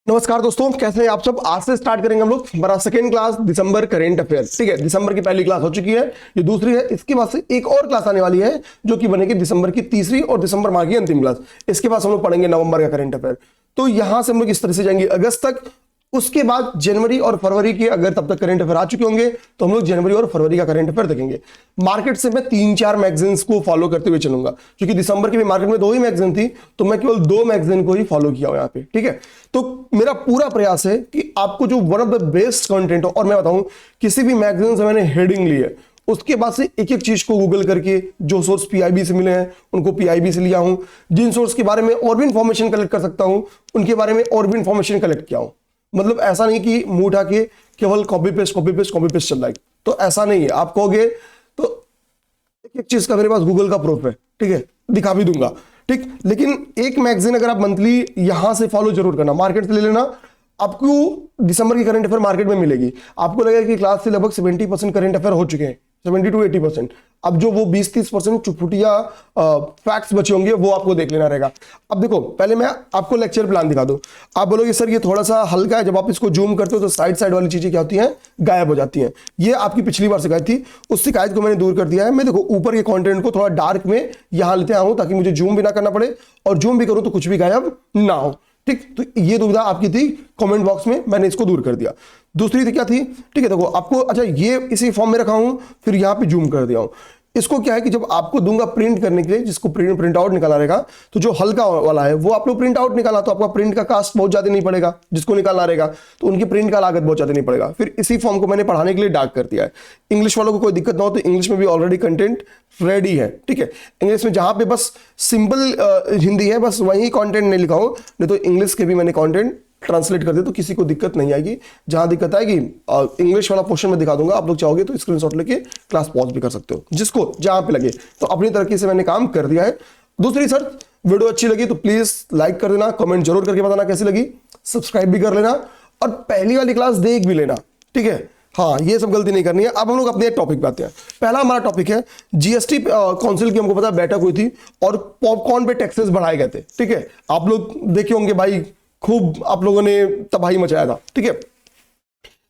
नमस्कार दोस्तों, कैसे हैं आप सब। आज से स्टार्ट करेंगे हम लोग हमारा सेकेंड क्लास दिसंबर करेंट अफेयर। ठीक है, दिसंबर की पहली क्लास हो चुकी है, ये दूसरी है। इसके बाद से एक और क्लास आने वाली है जो कि बनेगी दिसंबर की तीसरी और दिसंबर माह की अंतिम क्लास। इसके बाद हम लोग पढ़ेंगे नवंबर का करेंट अफेयर। तो यहां से हम लोग इस तरह से जाएंगे अगस्त तक। उसके बाद जनवरी और फरवरी के अगर तब तक करंट अफेयर आ चुके होंगे तो हम लोग जनवरी और फरवरी का करंट अफेयर देखेंगे। मार्केट से मैं 3-4 मैगजीन्स को फॉलो करते हुए चलूंगा, क्योंकि दिसंबर के भी मार्केट में 2 ही मैगजीन थी, तो मैं केवल 2 मैगजीन को ही फॉलो किया हूं यहाँ पे। ठीक है, तो मेरा पूरा प्रयास है कि आपको जो one of the best content हो, और मैं बताऊं किसी भी मैगजीन से मैंने हेडिंग ली है, उसके बाद से एक एक चीज को गूगल करके जो सोर्स पीआईबी से मिले हैं उनको पीआईबी से लिया हूं, जिन सोर्स के बारे में और भी इंफॉर्मेशन कलेक्ट कर सकता हूं उनके बारे में और भी इंफॉर्मेशन कलेक्ट किया हूं। मतलब ऐसा नहीं कि मुंह उठा के केवल कॉपी पेस्ट चल रहा है, तो ऐसा नहीं है। आप कहोगे तो एक एक चीज का मेरे पास गूगल का प्रूफ है, ठीक है, दिखा भी दूंगा। ठीक, लेकिन एक मैगजीन अगर आप मंथली यहां से फॉलो जरूर करना, मार्केट से ले लेना, आपको दिसंबर की करंट अफेयर मार्केट में मिलेगी। आपको लगेगा कि क्लास से लगभग 70% करंट अफेयर हो चुके हैं, 70 to 80%। अब जो वो 20-30% चुटपुटिया फैक्ट्स बचे होंगे वो आपको देख लेना रहेगा। अब देखो, पहले मैं आपको लेक्चर प्लान दिखा दूं। आप बोलोगे सर ये थोड़ा सा हल्का है, जब आप इसको जूम करते हो तो साइड साइड वाली चीजें क्या होती हैं, गायब हो जाती हैं। ये आपकी पिछली बार शिकायत थी, उस शिकायत को मैंने दूर कर दिया है। मैं देखो ऊपर के कंटेंट को थोड़ा डार्क में यहां लेते आऊं ताकि मुझे जूम भी ना करना पड़े, और जूम भी करूं तो कुछ भी गायब ना हो। ठीक, तो ये दुविधा आपकी थी कमेंट बॉक्स में, मैंने इसको दूर कर दिया। दूसरी थी क्या थी, ठीक है, देखो आपको, अच्छा ये इसी फॉर्म में रखा हूं, फिर यहां पे जूम कर दिया हूं। इसको क्या है कि जब आपको दूंगा प्रिंट करने के लिए, जिसको प्रिंट आउट निकालना रहेगा, तो जो हल्का वाला है वो आप लोग प्रिंट आउट निकाला तो आपका प्रिंट का कास्ट बहुत ज्यादा नहीं पड़ेगा। जिसको निकालना रहेगा तो उनकी प्रिंट का लागत बहुत ज्यादा नहीं पड़ेगा। फिर इसी फॉर्म को मैंने पढ़ाने के लिए डार्क कर दिया है। इंग्लिश वालों को कोई दिक्कत ना हो तो इंग्लिश में भी ऑलरेडी कंटेंट रेडी है। ठीक है, इंग्लिश में जहां पे बस सिंपल हिंदी है, बस वही कंटेंट नहीं लिखा हो, नहीं तो इंग्लिश के भी मैंने कंटेंट ट्रांसलेट कर दे, तो किसी को दिक्कत नहीं आएगी। जहां दिक्कत आएगी इंग्लिश वाला पोर्शन में दिखा दूंगा, आप लोग चाहोगे तो स्क्रीनशॉट लेके क्लास पॉज भी कर सकते हो, जिसको जहां पे लगे। तो अपनी तरीके से मैंने काम कर दिया है। दूसरी शर्त, वीडियो अच्छी लगी तो प्लीज लाइक कर देना, कमेंट जरूर करके बताना कैसी लगी, सब्सक्राइब भी कर लेना और पहली वाली क्लास देख भी लेना। ठीक है, हाँ, ये सब गलती नहीं करनी है। अब हम लोग अपने टॉपिक पे आते हैं। पहला हमारा टॉपिक है जीएसटी काउंसिल की, हमको पता है बैठक हुई थी और पॉपकॉर्न पे टैक्सेस बढ़ाए गए थे। ठीक है, आप लोग देखे होंगे भाई, खूब आप लोगों ने तबाही मचाया था। ठीक है,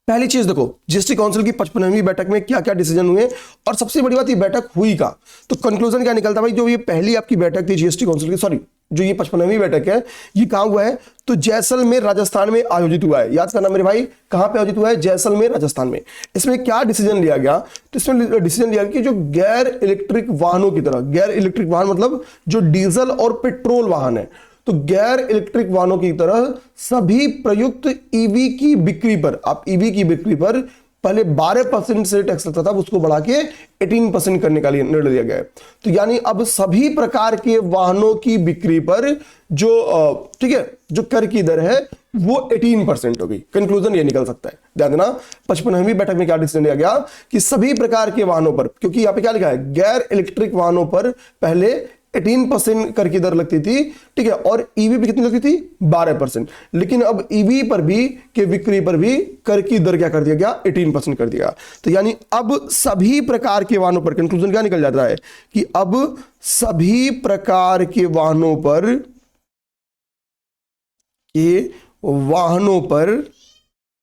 पहली चीज देखो, जीएसटी काउंसिल की 55वीं बैठक में क्या क्या डिसीजन हुए, और सबसे बड़ी बात ये बैठक हुई का, तो कंक्लूजन क्या निकलता भाई, जो ये पहली आपकी बैठक थी जीएसटी काउंसिल की, सॉरी जो ये 55वीं बैठक है, ये कहां हुआ है, तो जैसलमेर राजस्थान में आयोजित हुआ है। याद करना मेरे भाई, कहां पे आयोजित हुआ है, जैसलमेर राजस्थान में। इसमें क्या डिसीजन लिया गया, तो इसमें डिसीजन लिया गया कि जो गैर इलेक्ट्रिक वाहनों की तरह, गैर इलेक्ट्रिक वाहन मतलब जो डीजल और पेट्रोल वाहन है, तो गैर इलेक्ट्रिक वाहनों की तरह सभी प्रयुक्त ईवी की बिक्री पर, आप ईवी की बिक्री पर पहले 12% से टैक्स लगता था, उसको बढ़ा के 18% करने का निर्णय लिया गया है। तो यानी अब सभी प्रकार के वाहनों की बिक्री पर जो ठीक है, जो कर की दर है वो 18% होगी। कंक्लूजन ये निकल सकता है, ध्यान देना। 55वीं बैठक में क्या डिसीजन लिया गया कि सभी प्रकार के वाहनों पर, क्योंकि यहां पे क्या लिखा है, गैर इलेक्ट्रिक वाहनों पर पहले 18% कर की दर लगती थी, ठीक है, और ईवी पे कितनी लगती थी, 12%। लेकिन अब ईवी पर भी के बिक्री पर भी कर की दर क्या कर दिया गया, 18% कर दिया। तो यानी अब सभी प्रकार के वाहनों पर, कंक्लूजन क्या निकल जाता है कि अब सभी प्रकार के वाहनों पर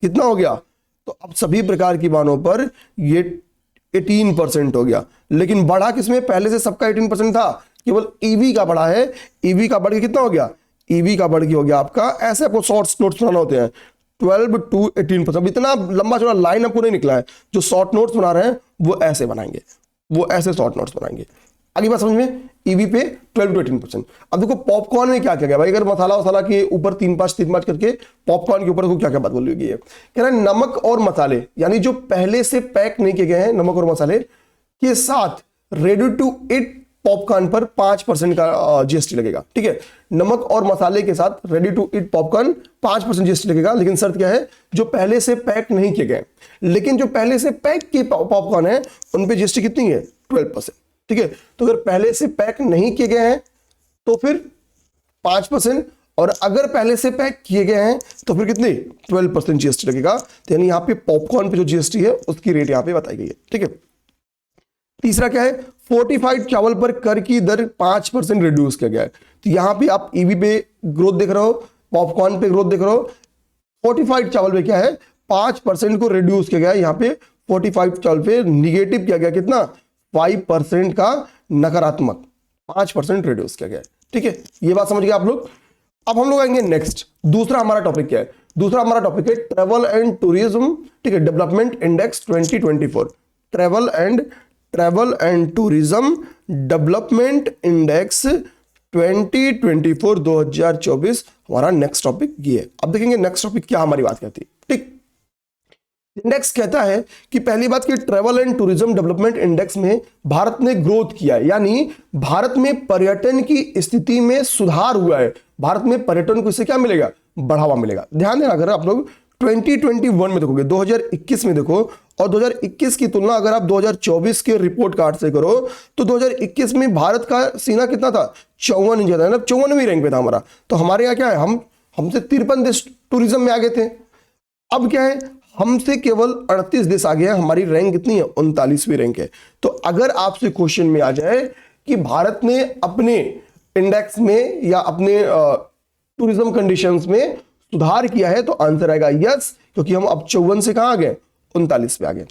कितना हो गया, तो अब सभी प्रकार की वाहनों पर ये 18% हो गया। लेकिन बढ़ा किसमें, पहले से सबका 18% था, केवल ईवी का बढ़ा है। ईवी का बढ़ के कितना हो गया, ईवी का बढ़ के हो गया आपका, ऐसे आपको शॉर्ट नोट्स बनाना होते हैं, 12 to 18%। इतना लंबा चौड़ा लाइन आपको नहीं निकला है, जो शॉर्ट नोट्स बना रहे हैं वो ऐसे बनाएंगे, वो ऐसे शॉर्ट नोट्स बनाएंगे। अगली बात समझ में, ईवी पे 12 to 18%। अब देखो पॉपकॉर्न में क्या किया गया भाई, अगर मसाला वसाला के ऊपर 3-5 करके पॉपकॉर्न के ऊपर को क्या क्या बात बोली गई है, कह रहा है नमक और मसाले, यानी जो पहले से पैक नहीं किए गए हैं नमक और मसाले के साथ रेडी टू ईट पॉपकॉर्न पर 5% का जीएसटी लगेगा। ठीक है, नमक और मसाले के साथ ready to eat popcorn 5% GST लगेगा। लेकिन शर्त क्या है, जो पहले से पैक नहीं किए गए, लेकिन जो पहले से पैक के पॉपकॉर्न है उन पे जीएसटी कितनी है, 12%। ठीक है, तो अगर पहले से पैक नहीं किए गए हैं तो फिर 5%, और अगर पहले से पैक किए गए हैं तो फिर कितनी, 12% जीएसटी लगेगा। तो यानी यहाँ पे पॉपकॉर्न पे जो जीएसटी है उसकी रेट यहाँ पे बताई गई है। ठीक है, तीसरा क्या है, फोर्टिफाइड चावल पर कर की दर 5% रिड्यूस किया गया है। तो यहां पे आप ईवी पे ग्रोथ देख रहे हो, पॉपकॉर्न पे ग्रोथ देख रहे हो, फोर्टिफाइड चावल पे क्या है 5% को रिड्यूस किया गया है। यहाँ पे फोर्टिफाइड चावल पे निगेटिव किया गया कितना 5% का नकारात्मक 5% रिड्यूस किया गया है। ठीक है, ये बात समझ गए आप लोग। अब हम लोग आएंगे नेक्स्ट, दूसरा हमारा टॉपिक क्या है, दूसरा हमारा टॉपिक है ट्रेवल एंड टूरिज्म, ठीक है, development index 2024, travel and tourism development index 2024 हमारा नेक्स्ट टॉपिक ये है। अब देखेंगे नेक्स्ट टॉपिक क्या हमारी बात करती है। ठीक, इंडेक्स कहता है कि पहली बात कि travel and tourism development index में भारत ने ग्रोथ किया है, यानी भारत में पर्यटन की स्थिति में सुधार हुआ है। भारत में पर्यटन को इससे क्या मिलेगा, बढ़ावा मिलेगा। ध्यान देना, अगर आप लोग 2021 में देखोगे, 2021 में देखो और 2021 की तुलना अगर आप 2024 के रिपोर्ट कार्ड से करो तो 2021 में भारत का सीना कितना था 54 इंच था, मतलब 54वीं रैंक पे था हमारा। तो हमारे यहाँ क्या है, हमसे 53 देश टूरिज्म में आ गए थे। अब क्या है, हमसे केवल 38 देश आ गए हैं, हमारी रैंक कितनी है 39वीं रैंक है। तो अगर आपसे क्वेश्चन में आ जाए कि भारत ने अपने इंडेक्स में या अपने टूरिज्म कंडीशंस में सुधार किया है तो आंसर आएगा यस, क्योंकि हम अब 54 से कहां आ गए 39 पे आ गए।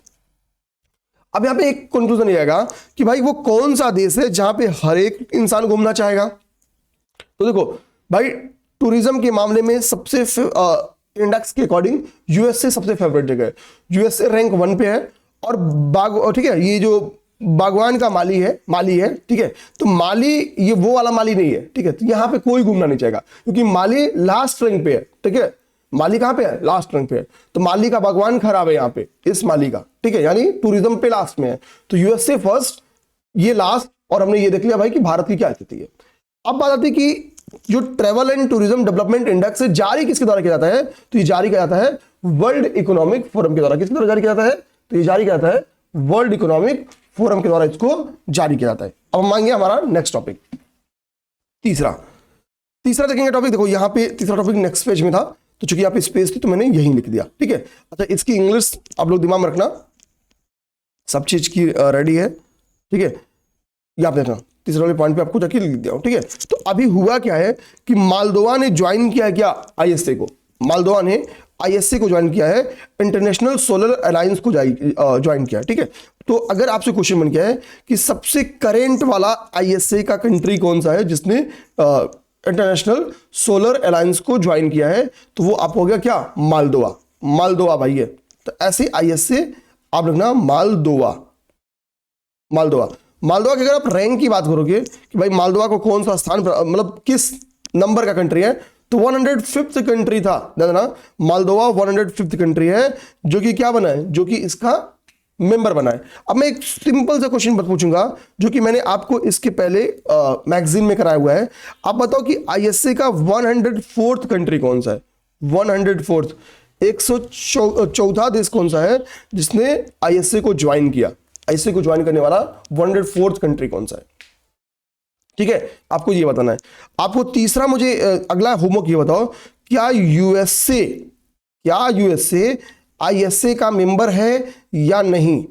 अब यहां पे एक कंक्लूजन ये आएगा कि भाई वो कौन सा देश है जहां पे हर एक इंसान घूमना चाहेगा। तो देखो भाई, टूरिज्म के मामले में सबसे इंडेक्स के अकॉर्डिंग यूएसए सबसे फेवरेट जगह है। यूएसए रैंक 1 पे है और ठीक है, ये जो बागवान का माली है, ठीक है, तो माली ये वो वाला माली नहीं है, ठीक है, तो यहां पे कोई घूमना नहीं चाहेगा क्योंकि माली लास्ट रैंक पे है। ठीक है, माली कहां पे है, लास्ट रैंक पे है, तो माली का बागवान खराब है यहाँ पे इस माली का। ठीक है, यानी टूरिज्म पे लास्ट में है, तो यूएसए फर्स्ट, ये लास्ट, और हमने ये देख लिया भाई कि भारत की क्या स्थिति है। अब बात आती है कि जो travel and tourism development index जारी किसके द्वारा किया जाता है, तो ये जारी किया जाता है वर्ल्ड इकोनॉमिक फोरम के द्वारा। किसके द्वारा जारी किया जाता है, तो ये जारी किया जाता है वर्ल्ड इकोनॉमिक फोरम के द्वारा इसको जारी किया जाता है। अब हम मांगे हमारा नेक्स्ट टॉपिक तीसरा देखेंगे टॉपिक। देखो यहाँ पे तीसरा टॉपिक नेक्स्ट पेज में था, तो चूंकि यहाँ पे स्पेस थी तो मैंने यही लिख दिया। ठीक है, अच्छा इसकी इंग्लिश आप लोग दिमाग में रखना, सब चीज की रेडी है। ठीक है, यहाँ पे देखना तीसरे वाले पॉइंट पे आपको जाके लिख दिया हूं। ठीक है, तो अभी हुआ क्या है कि मालदोवा ने ज्वाइन किया क्या आईएसए को, मालदोवा ने आईएसए को ज्वाइन किया है, इंटरनेशनल सोलर अलायंस को ज्वाइन किया है। ठीक है, तो अगर आपसे क्वेश्चन बन गया है कि सबसे करेंट वाला आईएसए का कंट्री कौन सा है जिसने इंटरनेशनल सोलर अलायंस को ज्वाइन किया है, तो वो आप हो गया क्या मालदोवा भाई है। तो ऐसे आईएसए आप लिखना मालदोवा की अगर आप रैंक की बात करोगे कि भाई मालदोवा को कौन सा स्थान, मतलब किस नंबर का कंट्री है, तो 105th कंट्री था। ना मालदोवा 105th कंट्री है जो कि क्या बना है, जो कि इसका मेंबर बना है। अब मैं एक सिंपल सा क्वेश्चन पूछूंगा जो कि मैंने आपको इसके पहले मैगजीन में कराया हुआ है। आप बताओ कि आईएसए का 104th कंट्री कौन सा है, 104th 104 देश कौन सा है जिसने आईएसए को ज्वाइन किया, आईएसए को ज्वाइन करने वाला 104th कंट्री कौन सा है। ठीक है, आपको ये बताना है। आपको तीसरा मुझे अगला होमवर्क ये बताओ, क्या यूएसए आईएसए का मेंबर है या नहीं,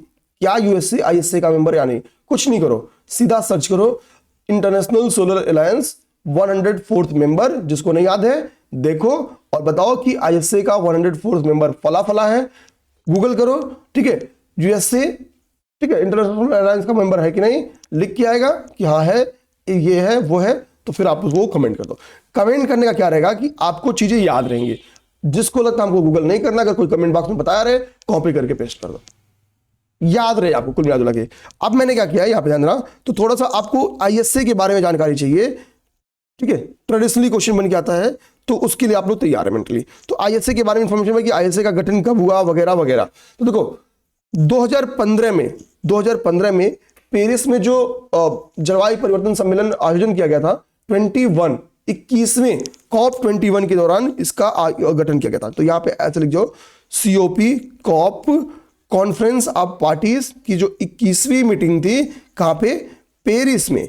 क्या यूएसए आईएसए का मेंबर या नहीं। कुछ नहीं करो, सीधा सर्च करो international solar alliance 104th member, जिसको नहीं याद है देखो और बताओ कि आईएसए का 104th मेंबर फला है, गूगल करो। ठीक है, यूएसए, ठीक है, इंटरनेशनल अलायंस का मेंबर है कि नहीं, लिख के आएगा कि हाँ है, ये है, वो है, तो फिर आप उसको कमेंट कर दो। कमेंट करने का क्या रहेगा कि आपको चीजें याद रहेंगी, जिसको लगता है हमको गूगल नहीं करना, अगर कोई कमेंट बॉक्स में बताया रहे कॉपी करके पेस्ट कर दो, याद रहे आपको, कुल याद लगे। अब मैंने क्या किया यहाँ पे ध्यान देना, तो थोड़ा सा आपको आईएसए के बारे में जानकारी चाहिए। ठीक है, ट्रेडिशनली क्वेश्चन बन के आता है, तो उसके लिए आप लोग तैयार है मेंटली। तो आईएसए के बारे में इंफॉर्मेशन है कि आईएसए का गठन कब हुआ वगैरह वगैरह। तो देखो 2015 में पेरिस में जो जलवायु परिवर्तन सम्मेलन आयोजन किया गया था 21वें COP21 के दौरान इसका गठन किया गया था। तो यहां पे ऐसे लिख जाओ COP COP conference of parties की जो 21वीं मीटिंग थी, कहां पे, पेरिस में।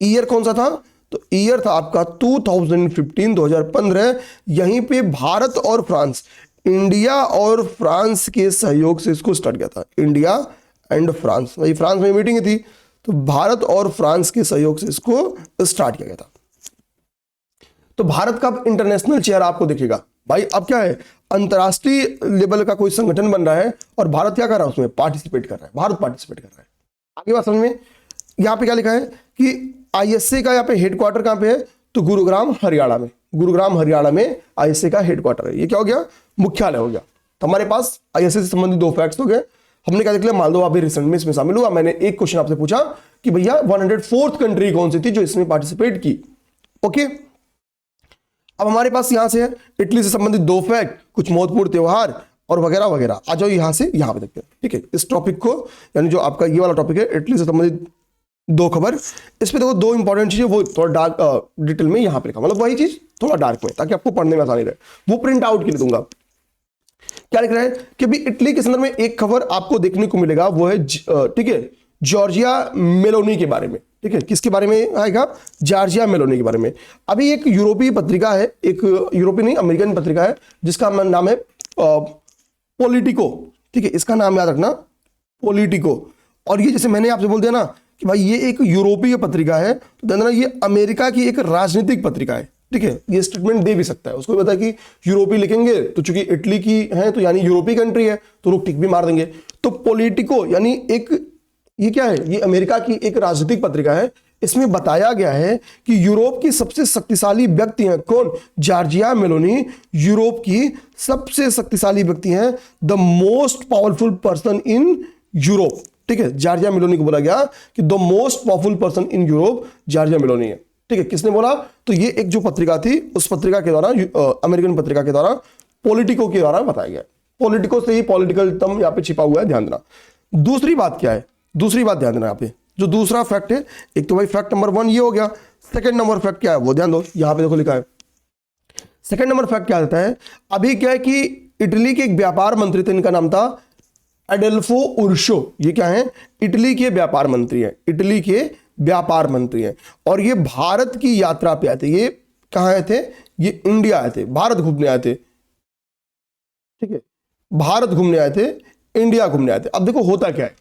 ईयर कौन सा था, तो ईयर था आपका 2015। यहीं पे भारत और फ्रांस, इंडिया और फ्रांस के सहयोग से इसको स्टार्ट किया था, इंडिया एंड फ्रांस, वही फ्रांस में मीटिंग थी, तो भारत और फ्रांस के सहयोग से इसको स्टार्ट किया गया था। तो भारत का इंटरनेशनल चेहरा आपको दिखेगा, भाई अब क्या है, अंतरराष्ट्रीय लेवल का कोई संगठन बन रहा है और भारत क्या कर रहा है, उसमें पार्टिसिपेट कर रहा है, भारत पार्टिसिपेट कर रहा है। आगे बात समझ में, यहाँ पे क्या लिखा है कि आईएसए का यहाँ पे हेडक्वार्टर कहाँ पे है, तो गुरुग्राम हरियाणा में, गुरुग्राम हरियाणा में आईएसए का हेडक्वार्टर है। ये क्या हो गया, मुख्यालय हो गया। तो हमारे पास आईएसए से संबंधित 2 फैक्ट्स हो गए। हमने क्या देख लिया, मालदोवा भी रिसेंट में इसमें शामिल हुआ। मैंने एक क्वेश्चन आपसे पूछा कि भैया 104th कंट्री कौन सी थी जो इसमें पार्टिसिपेट की। ओके, अब हमारे पास यहां से है इटली से संबंधित 2 फैक्ट, कुछ महत्वपूर्ण त्योहार और वगैरह वगैरह। आ जाओ यहां से यहां पे देखते हैं। ठीक है, इस टॉपिक को, यानी जो आपका ये वाला टॉपिक है इटली से संबंधित 2 खबर, इस पे देखो 2 इंपॉर्टेंट चीजें, वो थोड़ा डार्क डिटेल में यहां पे लिखा, मतलब वही चीज थोड़ा डार्क में, ताकि आपको पढ़ने में आसानी रहे। वो प्रिंट आउट के लिए दूंगा। क्या लिख रहा है कि भी इटली के संदर्भ में एक खबर आपको देखने को मिलेगा, वो है ठीक है, जॉर्जिया मेलोनी के बारे में। ठीक है, किसके बारे में आएगा, जॉर्जिया मेलोनी के बारे में। अभी एक यूरोपीय पत्रिका है, एक यूरोपीय नहीं अमेरिकन पत्रिका है, जिसका नाम है पॉलिटिको। ठीक है, इसका नाम याद रखना, पॉलिटिको। और ये जैसे मैंने आपसे बोल दिया ना कि भाई ये एक यूरोपीय पत्रिका है, तो ध्यान देना ये अमेरिका की एक राजनीतिक पत्रिका है। ठीक है, ये स्टेटमेंट दे भी सकता है, उसको भी पता है कि यूरोपीय लिखेंगे तो चूंकि इटली की है तो यानी यूरोपीय कंट्री है, तो लोग टिक भी मार देंगे। तो पॉलिटिको यानी एक, ये क्या है, ये अमेरिका की एक राजनीतिक पत्रिका है। इसमें बताया गया है कि यूरोप की सबसे शक्तिशाली व्यक्ति हैं कौन, जॉर्जिया मेलोनी यूरोप की सबसे शक्तिशाली व्यक्ति हैं, the most powerful person in Europe. ठीक है, जॉर्जिया मेलोनी को बोला गया कि the most powerful person in Europe Giorgia Meloni है। ठीक है, किसने बोला, तो ये एक जो पत्रिका थी उस पत्रिका के द्वारा, अमेरिकन पत्रिका के द्वारा, पॉलिटिको के द्वारा बताया गया। पॉलिटिको से ही पॉलिटिकल टर्म यहाँ पे छिपा हुआ है, ध्यान देना। दूसरी बात क्या है, दूसरी बात ध्यान देना यहाँ पे, जो दूसरा फैक्ट है, एक तो भाई फैक्ट नंबर 1 ये हो गया। सेकंड नंबर फैक्ट क्या है वो ध्यान दो, यहाँ पे देखो लिखा है। सेकंड नंबर फैक्ट क्या आता है, अभी क्या है कि इटली के एक व्यापार मंत्री थे, इनका नाम था एडल्फो उर्सो। ये क्या है, इटली के व्यापार मंत्री हैं, इटली के व्यापार मंत्री हैं। और ये भारत की यात्रा पे आए थे। ये कहाँ आए थे, ये इंडिया आए थे, भारत घूमने आए थे। ठीक है, भारत घूमने आए थे, इंडिया घूमने आए थे। अब देखो होता क्या है,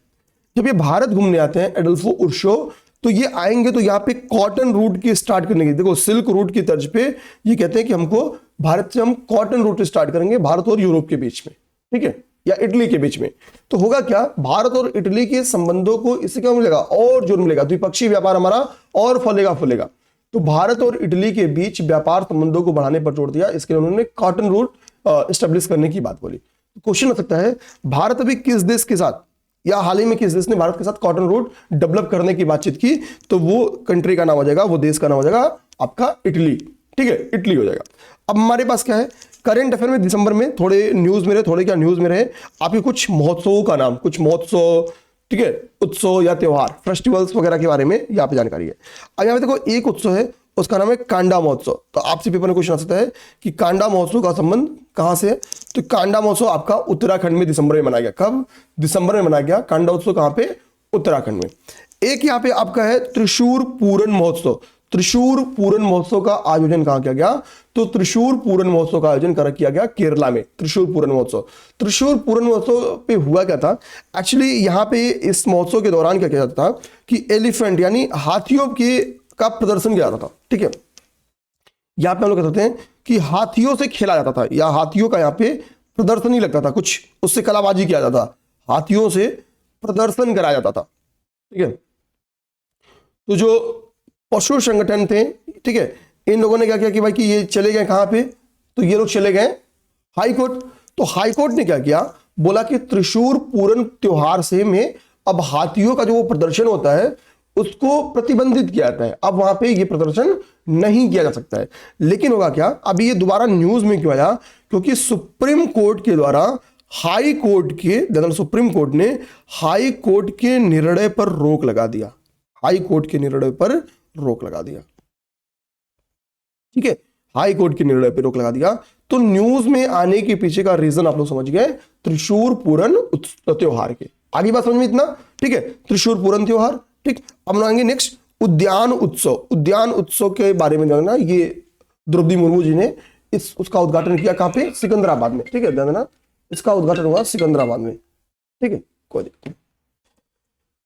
जब ये भारत घूमने आते हैं एडल्फो उर्सो, तो ये आएंगे तो यहाँ पे कॉटन रूट की स्टार्ट करने की, देखो सिल्क रूट की तर्ज पे ये कहते हैं कि हमको भारत से हम कॉटन रूट स्टार्ट करेंगे, भारत और यूरोप के बीच में। ठीक है, या इटली के बीच में। तो होगा क्या, भारत और इटली के संबंधों को इससे क्या मिलेगा, और जोर मिलेगा, द्विपक्षीय व्यापार हमारा और फलेगा फूलेगा। तो भारत और इटली के बीच व्यापार संबंधों को बढ़ाने पर जोर दिया, इसके लिए उन्होंने कॉटन रूट स्टेब्लिश करने की बात बोली। क्वेश्चन हो सकता है, भारत अभी किस देश के साथ, या हाल ही में किस देश ने भारत के साथ कॉटन रूट डेवलप करने की बातचीत की, तो वो कंट्री का नाम हो जाएगा, वो देश का नाम हो जाएगा आपका इटली। ठीक है, इटली हो जाएगा। अब हमारे पास क्या है, करंट अफेयर में दिसंबर में थोड़े न्यूज में रहे, थोड़े क्या न्यूज में रहे आपके कुछ महोत्सवों का नाम, कुछ महोत्सव, ठीक है, उत्सव या त्योहार, फेस्टिवल्स वगैरह के बारे में यहाँ पे जानकारी है। अब यहाँ पे देखो एक उत्सव है, उसका नाम है कांडा महोत्सव। तो आपसे पेपर में क्वेश्चन आ सकता है कि कांडा महोत्सव का संबंध कहां से है, तो कांडा महोत्सव आपका उत्तराखंड में दिसंबर में मनाया गया। कब, दिसंबर में मनाया गया कांडा उत्सव, कहां पे, उत्तराखंड में। एक यहाँ पे आपका है त्रिशूर पूरन महोत्सव। त्रिशूर पूरन महोत्सव का आयोजन कहां किया गया, तो त्रिशूर पूरन महोत्सव का आयोजन किया गया केरला में। त्रिशूर पूरन महोत्सव, त्रिशूर पूरन महोत्सव पे हुआ क्या था, एक्चुअली यहाँ पे इस महोत्सव के दौरान क्या किया जाता था कि एलिफेंट यानी हाथियों के का प्रदर्शन किया जाता था। ठीक है, यहाँ पे हम लोग कहते हैं कि हाथियों से खेला जाता था, या हाथियों का यहाँ पे प्रदर्शन ही लगता था, कुछ उससे कलाबाजी किया जाता था, हाथियों से प्रदर्शन कराया जाता था। ठीक है, तो जो पशु संगठन थे, ठीक है, इन लोगों ने क्या किया कि भाई कि ये चले गए कहां पे, तो ये लोग चले गए हाई कोर्ट। तो हाई कोर्ट ने क्या किया, बोला कि त्रिशूर पूरन त्योहार से में अब हाथियों का जो वो प्रदर्शन होता है उसको प्रतिबंधित किया जाता है, अब वहां पे ये प्रदर्शन नहीं किया जा सकता है। लेकिन होगा क्या, अभी ये दोबारा न्यूज में क्यों आया, क्योंकि सुप्रीम कोर्ट के द्वारा हाई कोर्ट के, सुप्रीम कोर्ट ने हाई कोर्ट के निर्णय पर रोक लगा दिया, हाई कोर्ट के निर्णय पर रोक लगा दिया। ठीक है, हाई कोर्ट के निर्णय पर रोक लगा दिया। तो न्यूज में आने के पीछे का रीजन आप लोग समझ गए, त्रिशूर पूरन त्योहार के। आगे बात समझ में इतना, ठीक है, त्रिशूर पूरन त्योहार। ठीक, अब आएंगे नेक्स्ट उद्यान उत्सव। उद्यान उत्सव के बारे में जानना, ये द्रौपदी मुर्मू जी ने उसका उद्घाटन किया कहां पे, सिकंदराबाद में। ठीक है, जानना इसका उद्घाटन हुआ सिकंदराबाद में। ठीक है, कोई दिक्कत,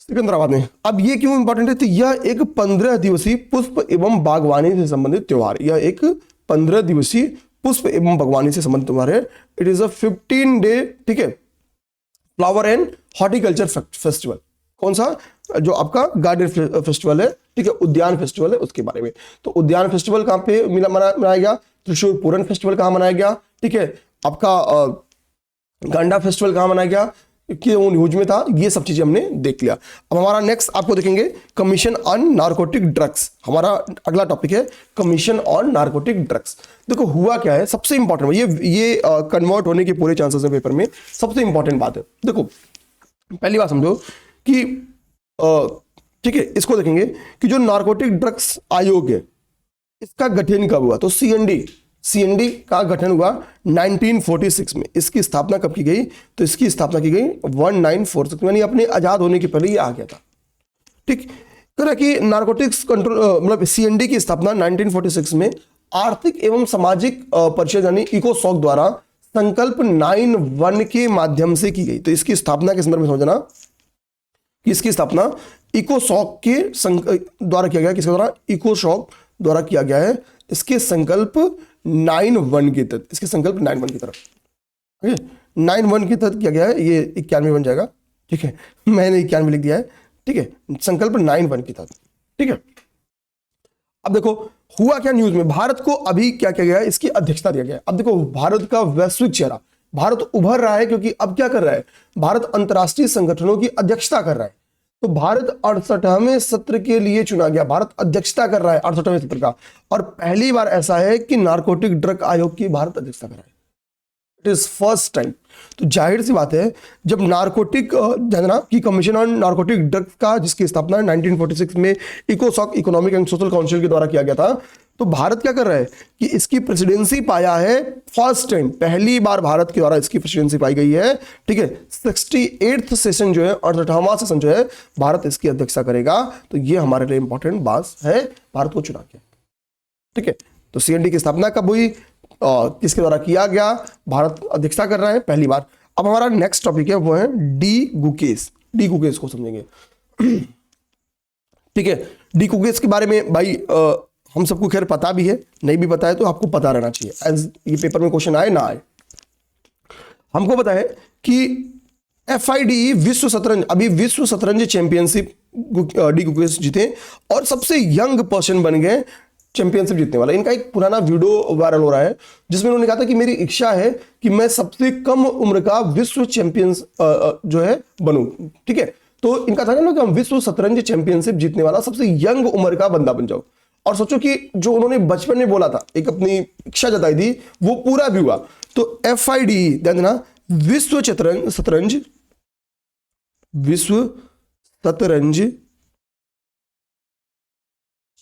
सिकंदराबाद में। अब ये क्यों इंपॉर्टेंट है, तो यह एक 15 दिवसीय पुष्प एवं बागवानी से संबंधित त्योहार, यह एक 15 दिवसीय पुष्प एवं बागवानी से संबंधित त्योहार है। इट इज अ 15 डे, ठीक है, फ्लावर एंड हॉर्टिकल्चर फेस्टिवल। कौन सा? जो आपका गार्डन फेस्टिवल है, ठीक है, उद्यान फेस्टिवल है, उसके बारे में। तो उद्यान फेस्टिवल कहाँ पे मनाया गया? त्रिशूर पूरन फेस्टिवल कहाँ मनाया गया? ठीक है, आपका गांडा फेस्टिवल कहाँ मनाया गया, कि वो न्यूज में था। ये सब चीजें हमने देख लिया। अब हमारा नेक्स्ट आपको देखेंगे कमीशन ऑन नारकोटिक ड्रग्स। हमारा अगला टॉपिक है कमीशन ऑन नारकोटिक ड्रग्स। देखो हुआ क्या है, सबसे इंपॉर्टेंट, ये कन्वर्ट होने के पूरे चांसेस हैं पेपर में, सबसे इंपॉर्टेंट बात है। देखो पहली बात समझो कि ठीक है, इसको देखेंगे कि जो नारकोटिक ड्रग्स आयोग है, इसका गठन कब हुआ? तो सीएनडी का गठन हुआ 1946 में। इसकी स्थापना कब की गई? तो इसकी स्थापना की गई 1946, यानी अपने आजाद होने के पहले ये आ गया था। ठीक, कह कि नारकोटिक्स कंट्रोल मतलब सीएनडी की स्थापना 1946 में आर्थिक एवं सामाजिक परिषद यानी इकोसॉक द्वारा संकल्प 9(1) के माध्यम से की गई। तो इसकी स्थापना किस में समझना कि इसकी स्थापना इकोसॉक के द्वारा किया गया। किसके द्वारा? इकोसॉक द्वारा किया गया है। इसके संकल्प 9(1) के तहत, इसके संकल्प 9(1) की तरफ, 9(1) के तहत किया गया है। ये 91 बन जाएगा, ठीक है, मैंने 91 लिख दिया है, ठीक है, संकल्प 9(1) के तहत, ठीक है। अब देखो हुआ क्या न्यूज में, भारत को अभी क्या किया गया है, इसकी अध्यक्षता दिया गया है। अब देखो भारत का वैश्विक चेहरा, भारत उभर रहा है, क्योंकि अब क्या कर रहा है, भारत अंतरराष्ट्रीय संगठनों की अध्यक्षता कर रहा है। तो भारत 68वें सत्र के लिए चुना गया, भारत अध्यक्षता कर रहा है 68वें सत्र का, और पहली बार ऐसा है कि नारकोटिक ड्रग आयोग की भारत अध्यक्षता कर रहा है। It is first time. तो जाहिर सी बात है, जब नारकोटिक जानना कि कमीशन ऑन नारकोटिक ड्रग का जिसकी स्थापना 1946 में इकोसॉक इकोनॉमिक एंड सोशल काउंसिल के द्वारा किया गया था, तो भारत क्या कर रहा है कि इसकी प्रेसिडेंसी पाया है फर्स्ट टाइम, पहली बार भारत के द्वारा इसकी प्रेसिडेंसी पाई गई है, ठीक है। 68th सेशन जो है, 68वां सेशन जो है, भारत इसकी अध्यक्षता करेगा। तो ये हमारे लिए इंपॉर्टेंट बात है, भारत को चुना गया, ठीक है। तो सीएनडी की स्थापना कब हुई, किसके द्वारा किया गया, भारत अध्यक्षता कर रहा है पहली बार। अब हमारा नेक्स्ट टॉपिक है वो है डी गुकेस। डी गुकेस को समझेंगे, ठीक है। डी गुकेस के बारे में भाई हम सबको खैर पता भी है, नहीं भी पता है तो आपको पता रहना चाहिए, एज ये पेपर में क्वेश्चन आए ना आए। हमको पता है कि FIDE विश्व शतरंज, अभी विश्व शतरंज चैंपियनशिप डी गुकेस जीते और सबसे यंग पर्सन बन गए चैंपियनशिप जीतने वाला। इनका एक पुराना वीडियो वायरल हो रहा है जिसमें उन्होंने कहा था कि मेरी इच्छा है कि मैं सबसे कम उम्र का विश्व चैंपियन जो है बनूं, ठीक है। तो इनका था ना कि हम विश्व शतरंज चैंपियनशिप जीतने वाला सबसे यंग उम्र का बंदा बन जाओ। और सोचो कि जो उन्होंने बचपन में बोला था, एक अपनी इच्छा जताई थी, वो पूरा भी हुआ। तो FIDE ध्यान देना, विश्व शतरंज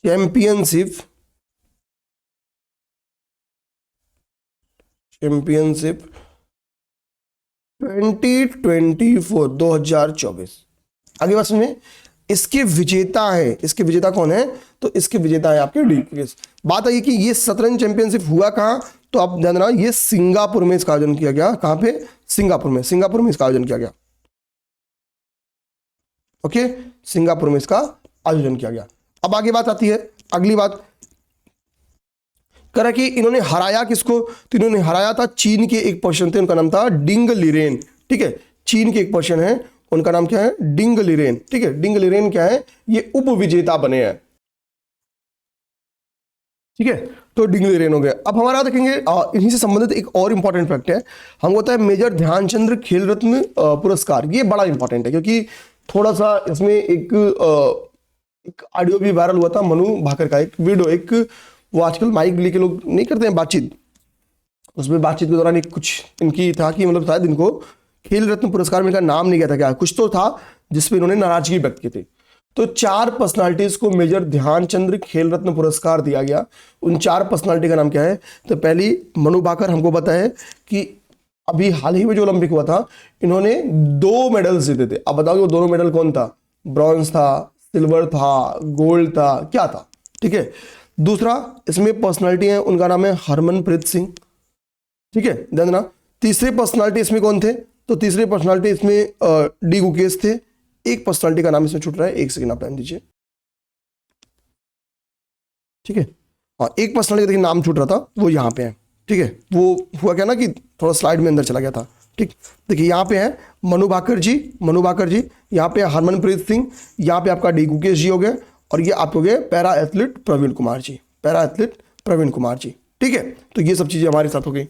चैंपियनशिप 2024 आगे बात समझे। इसके विजेता है, इसके विजेता कौन है, तो इसके विजेता है आपके डी गुकेस। बात आई कि ये शतरंज चैंपियनशिप हुआ कहां, तो आप ध्यान देना, ये सिंगापुर में इसका आयोजन किया गया। कहां पे? सिंगापुर में इसका आयोजन किया गया, ओके, सिंगापुर में इसका आयोजन किया गया। अब आगे बात आती है, अगली बात करा कि इन्होंने हराया किसको, तो इन्होंने हराया था चीन के एक पर्सन थे, उनका नाम था डिंग लीरेन, ठीक है। चीन के एक पर्सन है, उनका नाम क्या है, डिंग लीरेन, ठीक है। डिंग लीरेन क्या है, ये उप विजेता बने हैं, ठीक है। तो डिंग लीरेन हो गए। अब हमारा देखेंगे इन्हीं से संबंधित एक और इंपॉर्टेंट फैक्ट है, हमको होता है मेजर ध्यानचंद्र खेल रत्न पुरस्कार। ये बड़ा इंपॉर्टेंट है क्योंकि थोड़ा सा इसमें एक ऑडियो भी वायरल हुआ था, मनु भाकर का एक वीडियो, एक वो आजकल माइक लेके लोग नहीं करते हैं बातचीत, उसमें बातचीत के दौरान एक कुछ इनकी था कि मतलब शायद इनको खेल रत्न पुरस्कार में इनका नाम नहीं गया था, क्या कुछ तो था जिसपे इन्होंने नाराजगी व्यक्त की थी। तो 4 पर्सनालिटीज को मेजर ध्यानचंद्र खेल रत्न पुरस्कार दिया गया। उन 4 पर्सनालिटी का नाम क्या है, तो पहली मनु भाकर, हमको पता है कि अभी हाल ही में जो ओलंपिक हुआ था, इन्होंने 2 मेडल्स जीते थे। अब बताओ वो दोनों मेडल कौन था, ब्रॉन्ज था, सिल्वर था, गोल्ड था, क्या था, ठीक है। दूसरा इसमें पर्सनालिटी है, उनका नाम है हरमनप्रीत सिंह, ठीक है, ध्यान देना। तीसरे पर्सनालिटी इसमें कौन थे, तो तीसरे पर्सनालिटी इसमें डी गुकेस थे। एक पर्सनालिटी का नाम इसमें छूट रहा है, एक सेकंड आप टाइम दीजिए, ठीक है। हाँ, एक पर्सनालिटी का नाम छूट रहा था, वो यहाँ पे है, ठीक है, वो हुआ क्या ना कि थोड़ा स्लाइड में अंदर चला गया था। ठीक, देखिए यहाँ पे है मनु भाकर जी, यहाँ पे हरमनप्रीत सिंह, यहाँ पे आपका डी गुकेश जी हो गए, और ये आप हो गए पैरा एथलीट प्रवीण कुमार जी। ठीक है, तो ये सब चीजें हमारे साथ हो गई।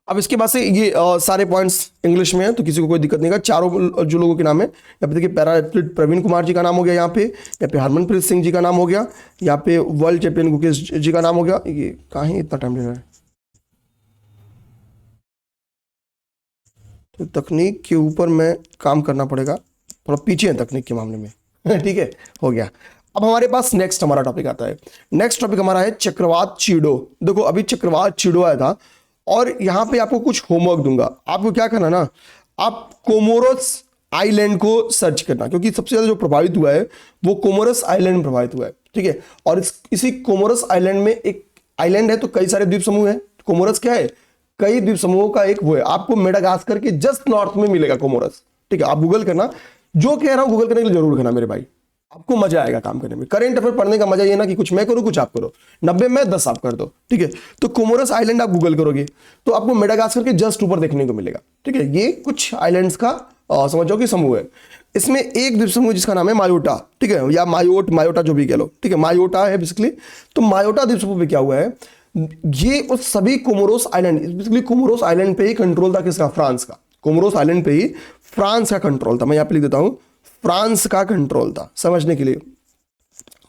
अब इसके बाद से ये सारे पॉइंट्स इंग्लिश में है, तो किसी को कोई दिक्कत नहीं है। चारों जो लोगों के नाम है, यहाँ पे देखिए पैरा एथलीट प्रवीण कुमार जी का नाम हो गया, यहाँ पे हरमनप्रीत सिंह जी का नाम हो गया, यहाँ पे वर्ल्ड चैंपियन गुकेश जी का नाम हो गया। ये कहाँ है, इतना टाइम ले रहा है, तो तकनीक के ऊपर में काम करना पड़ेगा, थोड़ा पीछे है तकनीक के मामले में। ठीक है, हो गया। अब हमारे पास नेक्स्ट हमारा टॉपिक आता है। नेक्स्ट टॉपिक हमारा है चक्रवात चीडो। देखो अभी चक्रवात चीडो आया था, और यहां पे आपको कुछ होमवर्क दूंगा। आपको क्या करना ना, आप कोमोरोस आइलैंड को सर्च करना, क्योंकि सबसे ज्यादा जो प्रभावित हुआ है वो कोमोरोस आइलैंड में प्रभावित हुआ है। ठीक है, और इसी कोमोरोस आइलैंड में एक आइलैंड है, तो कई सारे द्वीप समूह है। कोमोरोस क्या है, कई द्वीप समूहों का एक वो है। आपको मेडागास्कर के जस्ट नॉर्थ में मिलेगा कोमोरोस। ठीक है, आप गूगल करना, जो कह रहा हूं गूगल करने के लिए जरूर करना मेरे भाई, आपको मजा आएगा काम करने में। करंट अफेयर पढ़ने का मजा ये ना कि कुछ मैं करूं कुछ आप करो, 90 में 10 आप कर दो। ठीक है, तो कोमोरोस आइलैंड आप गूगल करोगे तो आपको मेडागास्कर के जस्ट ऊपर देखने को मिलेगा। ठीक है, ये कुछ आइलैंड्स का समझ जाओ कि समूह है। इसमें एक द्वीप समूह जिसका नाम है मायोटा, ठीक है, या मायोटा जो भी कह लो। ठीक है, मायोटा है बेसिकली। तो मायोटा द्वीप समूह पे क्या हुआ है, ये उस सभी Comoros island, basically Comoros island पे ही कंट्रोल था किसका, फ्रांस का। कोमोरोस आइलैंड पे ही फ्रांस का कंट्रोल था। मैं यहां पे लिख देता हूं, फ्रांस का कंट्रोल था, समझने के लिए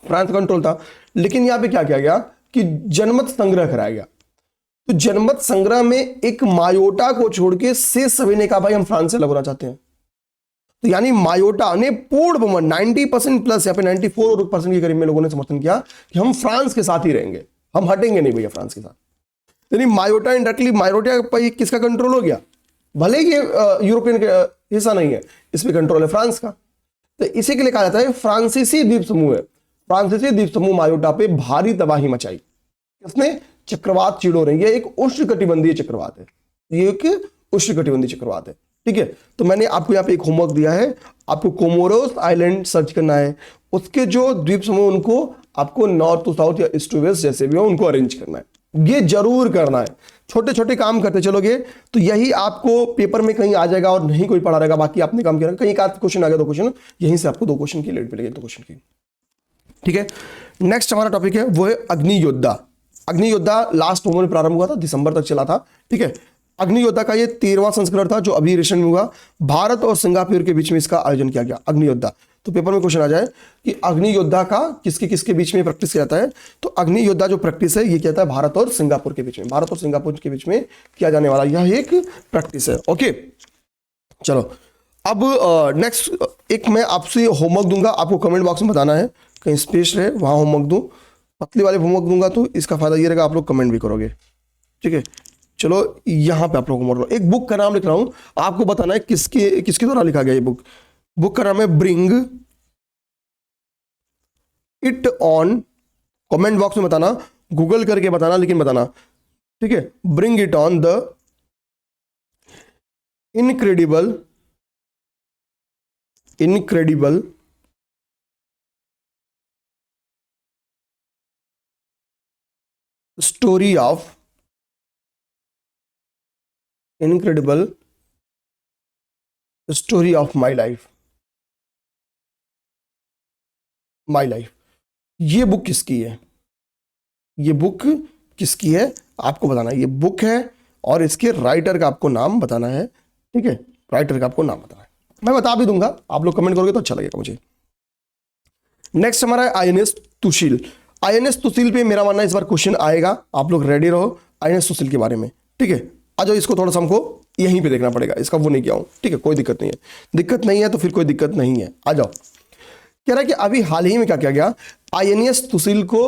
फ्रांस का कंट्रोल था। लेकिन यहां पे क्या किया गया कि जनमत संग्रह कराया गया। तो जनमत संग्रह में एक मायोटा को छोड़ के शेष सभी ने कहा भाई हम फ्रांस से अलग होना चाहते हैं। तो यानी मायोटा ने पूर्ण बहुमत 90% प्लस, या फिर 94% के करीब में लोगों ने समर्थन किया कि हम फ्रांस के साथ ही रहेंगे, हम हटेंगे नहीं भैया फ्रांस के साथ। यानी मायोटा इंडायरेक्टली, मायोटा पर किसका कंट्रोल हो गया, भले ही यूरोपियन का हिस्सा नहीं है, इस पे कंट्रोल है फ्रांस का। तो इसी के लिए कहा जाता है फ्रांसीसी द्वीप समूह है। फ्रांसीसी द्वीप समूह मायोटा पे भारी तबाही मचाई। किसने, चक्रवात चीडो ने। ये एक उष्णकटिबंधीय चक्रवात है, ये एक उष्णकटिबंधीय चक्रवात है। ठीक है, तो मैंने आपको यहाँ पे एक होमवर्क दिया है, आपको कोमोरोस आइलैंड सर्च करना है, उसके जो द्वीप समूह उनको आपको नॉर्थ टू साउथ या ईस्ट टू वेस्ट जैसे भी हो उनको अरेंज करना है। ये जरूर करना है, छोटे छोटे काम करते चलोगे तो यही आपको पेपर में कहीं आ जाएगा, और नहीं कोई पढ़ा रहेगा, बाकी आपने काम किया। कहीं का क्वेश्चन आ गया, 2 क्वेश्चन, यहीं से आपको 2 क्वेश्चन की लेट मिलेगी, 2 क्वेश्चन की। ठीक है, नेक्स्ट हमारा टॉपिक है वो है अग्नि योद्धा। अग्नि योद्धा लास्ट में प्रारंभ हुआ था, दिसंबर तक चला था। ठीक है, अग्नि योद्धा का ये 13वां संस्करण था जो अभी रिसेंट में हुआ। भारत और सिंगापुर के बीच में इसका आयोजन किया गया, अग्नि योद्धा। तो पेपर में क्वेश्चन आ जाए कि अग्नि योद्धा का किसके किसके बीच में प्रैक्टिस किया जाता है, तो अग्नि योद्धा जो प्रैक्टिस है ये क्या है, भारत और सिंगापुर के बीच में, भारत और सिंगापुर के बीच में किया जाने वाला यह एक प्रैक्टिस है। ओके, चलो अब नेक्स्ट एक मैं आपसे होमवर्क दूंगा, आपको कमेंट बॉक्स में बताना है, कहीं स्पेस रहे वहां होमवर्क दूं। पतली वाले होमवर्क दूंगा तो इसका फायदा ये रहेगा, आप लोग कमेंट भी करोगे। ठीक है, चलो यहां पे आप लोग होमवर्क, एक बुक का नाम लिख रहा हूं, आपको बताना है किसके द्वारा लिखा गया ये बुक। बुक का नाम है bring it on, comment box में बताना, गूगल करके बताना, लेकिन बताना। ठीक है, bring it on the incredible story of my life. ये बुक किसकी है, ये बुक किसकी है आपको बताना है। ये बुक है और इसके राइटर का आपको नाम बताना है। ठीक है, राइटर का आपको नाम बताना है, मैं बता भी दूंगा, आप लोग कमेंट करोगे तो अच्छा लगेगा मुझे। नेक्स्ट हमारा है आईएनएस तुशील। आईएनएस तुशील पे मेरा मानना है इस बार क्वेश्चन आएगा, आप लोग रेडी रहो आईएनएस तुशील के बारे में। ठीक है, आ जाओ, इसको थोड़ा सा हमको यहीं पे देखना पड़ेगा, इसका वो नहीं किया हूं। ठीक है, कोई दिक्कत नहीं है, तो फिर कोई दिक्कत नहीं है। आ जाओ, कह रहा है कि अभी हाल ही में क्या किया गया, आईएनएस तुशील को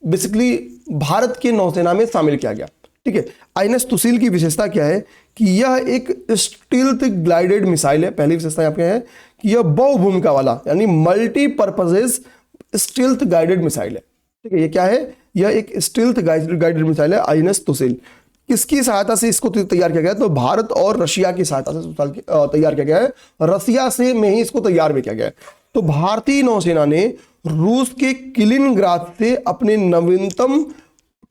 बेसिकली भारत के नौसेना में शामिल किया गया। ठीक है, आईएनएस तुशील की विशेषता क्या है कि यह एक स्टील्थ ग्लाइडेड मिसाइल है। पहली विशेषता यहाँ पे है कि यह बहुभूमिका वाला यानी मल्टीपर्पजेस स्टील्थ गाइडेड मिसाइल है। ठीक है, ये क्या है, यह एक स्टील्थ गाइडेड मिसाइल है आईएनएस तुशील। किसकी सहायता से इसको तैयार किया गया, तो भारत और रशिया की सहायता से तैयार किया गया है। रशिया से में ही इसको तैयार भी किया गया है। तो भारतीय नौसेना ने रूस के किलिनग्राद से अपने नवीनतम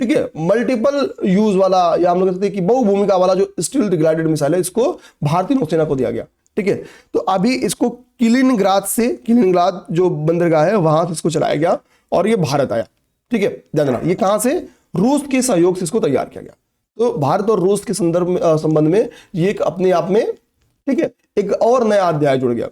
ठीक है, मल्टीपल यूज वाला या हम लोग कहते हैं कि बहुभूमिका वाला जो स्टील्थ ग्लाइडेड मिसाइल है, इसको भारतीय नौसेना को दिया गया। ठीक है, तो अभी इसको किलिनग्राद जो बंदरगाह है वहां से इसको चलाया गया और ये भारत आया। ठीक है, ध्यान देना, ये कहां से, रूस के सहयोग से इसको तैयार किया गया। तो भारत और रूस के संबंध में ये एक अपने आप में, ठीक है, एक और नया अध्याय जुड़ गया।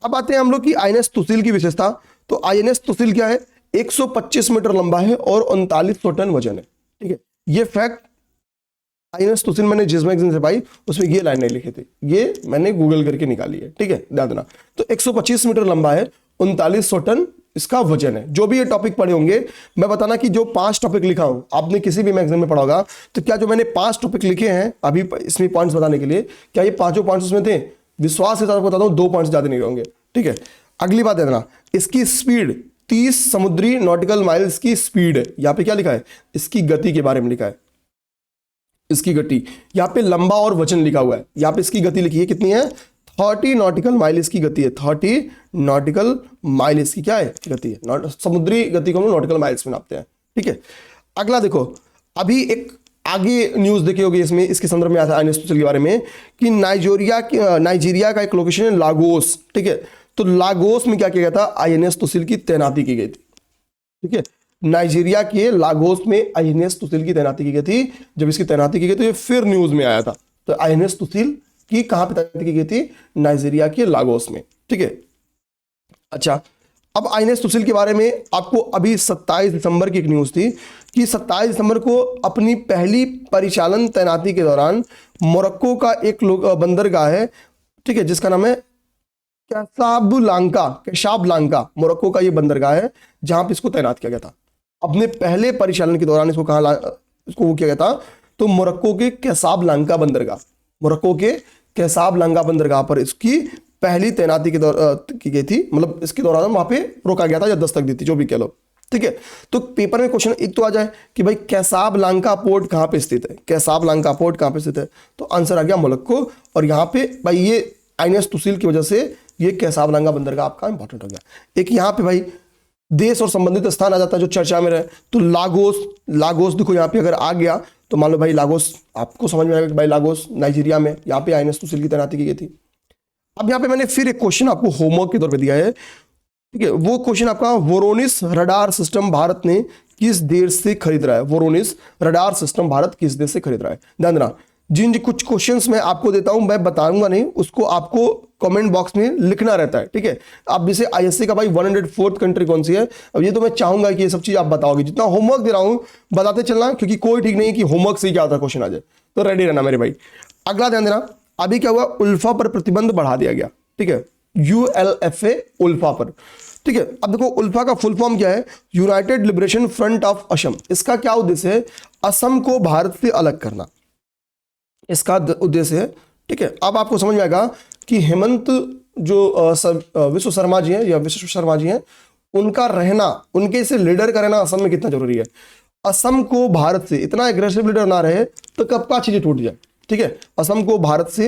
अब आते हैं हम लोग की आईएनएस तुसिल की विशेषता। तो आईएनएस तुसिल क्या है, 125 मीटर लंबा है और 3900 टन वजन है। ठीक है, ये फैक्ट आईएनएस तुसिल मैंने जिस मैगजीन से पाई उसमें ये लाइन नहीं लिखी थी, ये मैंने गूगल करके निकाली है। ठीक है, ध्यान देना। तो 125 मीटर लंबा है, 3900 टन इसका वजन है। जो भी ये टॉपिक पढ़े होंगे, मैं बताना कि जो 5 टॉपिक लिखा हूं, आपने किसी भी मैगजीन में पढ़ा होगा, तो क्या जो मैंने 5 टॉपिक लिखे हैं अभी इसमें पॉइंट्स बताने के लिए, क्या ये पांचों पॉइंट्स उसमें थे? विश्वास के साथ बताता हूं, 2 पॉइंट्स ज्यादा नहीं होंगे। ठीक है, अगली बात देखना, इसकी स्पीड 30 समुद्री नॉटिकल माइल्स की स्पीड है। यहां पे क्या लिखा है, इसकी गति के बारे में लिखा है, इसकी गति। यहां पे लंबा और वजन लिखा हुआ है, यहां पे इसकी गति लिखी है, कितनी है, 30 नॉटिकल माइल इसकी गति है। 30 नॉटिकल माइल इसकी क्या है, गति है। समुद्री गति को हम नॉटिकल माइल्स में नापते हैं। ठीक है, अगला देखो, अभी एक आगे न्यूज देखी होगी इसमें, इसके संदर्भ में आता है आईएनएस तुसिल के बारे में कि नाइजीरिया का एक लोकेशन है लागोस। ठीक है, तो लागोस में क्या किया गया था, आईएनएस तुसिल की तैनाती की गई थी। ठीक है, नाइजीरिया के लागोस में आईएनएस तुसिल की तैनाती की गई थी। जब इसकी तैनाती की गई तो ये फिर न्यूज में आया था। तो आईएनएस तुसिल की कहां पे तैनाती की गई थी, नाइजीरिया के लागोस में। ठीक है, अच्छा, अब आईएनएस तुसिल के बारे में आपको अभी 27 दिसंबर की एक न्यूज थी कि 27 दिसंबर को अपनी पहली परिचालन तैनाती के दौरान मोरक्को का एक बंदरगाह है, ठीक है, जिसका नाम है कैसाब्लांका, मोरक्को का ये बंदरगाह है जहां पे इसको तैनात किया गया था। अपने पहले परिचालन के दौरान इसको वो किया गया था, तो मोरक्को के कैसाब्लांका बंदरगाह पर इसकी पहली तैनाती की गई थी। मतलब इसके दौरान वहां पे रोका गया था या दस्तक दी थी, जो भी कह लो। ठीक है, तो पेपर में क्वेश्चन एक तो आ जाए कि भाई कैसाब्लांका पोर्ट कहां पे स्थित है, कैसाब्लांका पोर्ट कहां पे स्थित है, तो आंसर आ गया मोरक्को। और यहां पे भाई ये आईएनएस तुसिल की वजह से ये कैसाब्लांका बंदरगाह आपका इंपॉर्टेंट हो गया। एक यहाँ पे भाई देश और संबंधित स्थान आ जाता है जो चर्चा में रहे, तो लागोस देखो यहाँ पे अगर आ गया तो मान लो भाई लागोस, आपको समझ में आएगा कि भाई लागोस नाइजीरिया में, यहाँ पे आईएनएस तुसिल की तैनाती की गई थी। अब यहाँ पे मैंने फिर एक क्वेश्चन आपको होमवर्क के तौर पे दिया है। ठीक है, वो क्वेश्चन आपका, वोरोनिस रडार सिस्टम भारत ने किस देश से खरीद रहा है, वोरोनिस रडार सिस्टम भारत किस देश से खरीद रहा है। ध्यान देना, जिन कुछ क्वेश्चंस मैं आपको देता हूं, मैं बताऊंगा नहीं, उसको आपको कमेंट बॉक्स में लिखना रहता है। ठीक है, आप जैसे आईएसए का भाई 104th कंट्री कौन सी है, अब ये तो मैं चाहूंगा कि ये सब चीज आप बताओगे, जितना होमवर्क दे रहा हूं बताते चलना, क्योंकि कोई ठीक नहीं कि होमवर्क से ही क्या आता क्वेश्चन आ जाए, तो रेडी रहना मेरे भाई। अगला ध्यान देना, अभी क्या हुआ, उल्फा पर प्रतिबंध बढ़ा दिया गया। ठीक है, ULFA उल्फा पर। ठीक है, अब देखो उल्फा का फुल फॉर्म क्या है, United liberation front of Assam. इसका क्या उद्देश्य है, असम को भारत से अलग करना, इसका उद्देश्य है। ठीक है, अब आपको समझ में आएगा कि हेमंत जो विश्व शर्मा जी हैं या विश्व शर्मा जी हैं, उनका रहना, उनके से लीडर का रहना असम में कितना जरूरी है। असम को भारत से इतना एग्रेसिव लीडर ना रहे तो कब का चीजें टूट जाए। ठीक है, असम को भारत से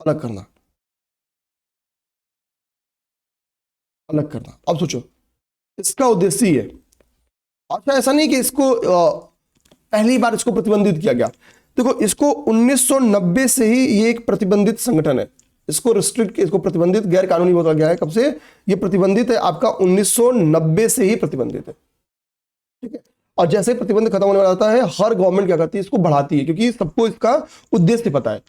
अलग करना, अब सोचो इसका उद्देश्य ही है। अच्छा, ऐसा नहीं कि इसको पहली बार इसको प्रतिबंधित किया गया, देखो इसको 1990 से ही ये एक प्रतिबंधित संगठन है, इसको इसको प्रतिबंधित गैर कानूनी बोला गया है। कब से ये प्रतिबंधित है, आपका 1990 से ही प्रतिबंधित है। ठीक है, और जैसे प्रतिबंध खत्म होने वाला होता है, हर गवर्नमेंट क्या करती है, इसको बढ़ाती है, क्योंकि सबको इसका उद्देश्य पता है,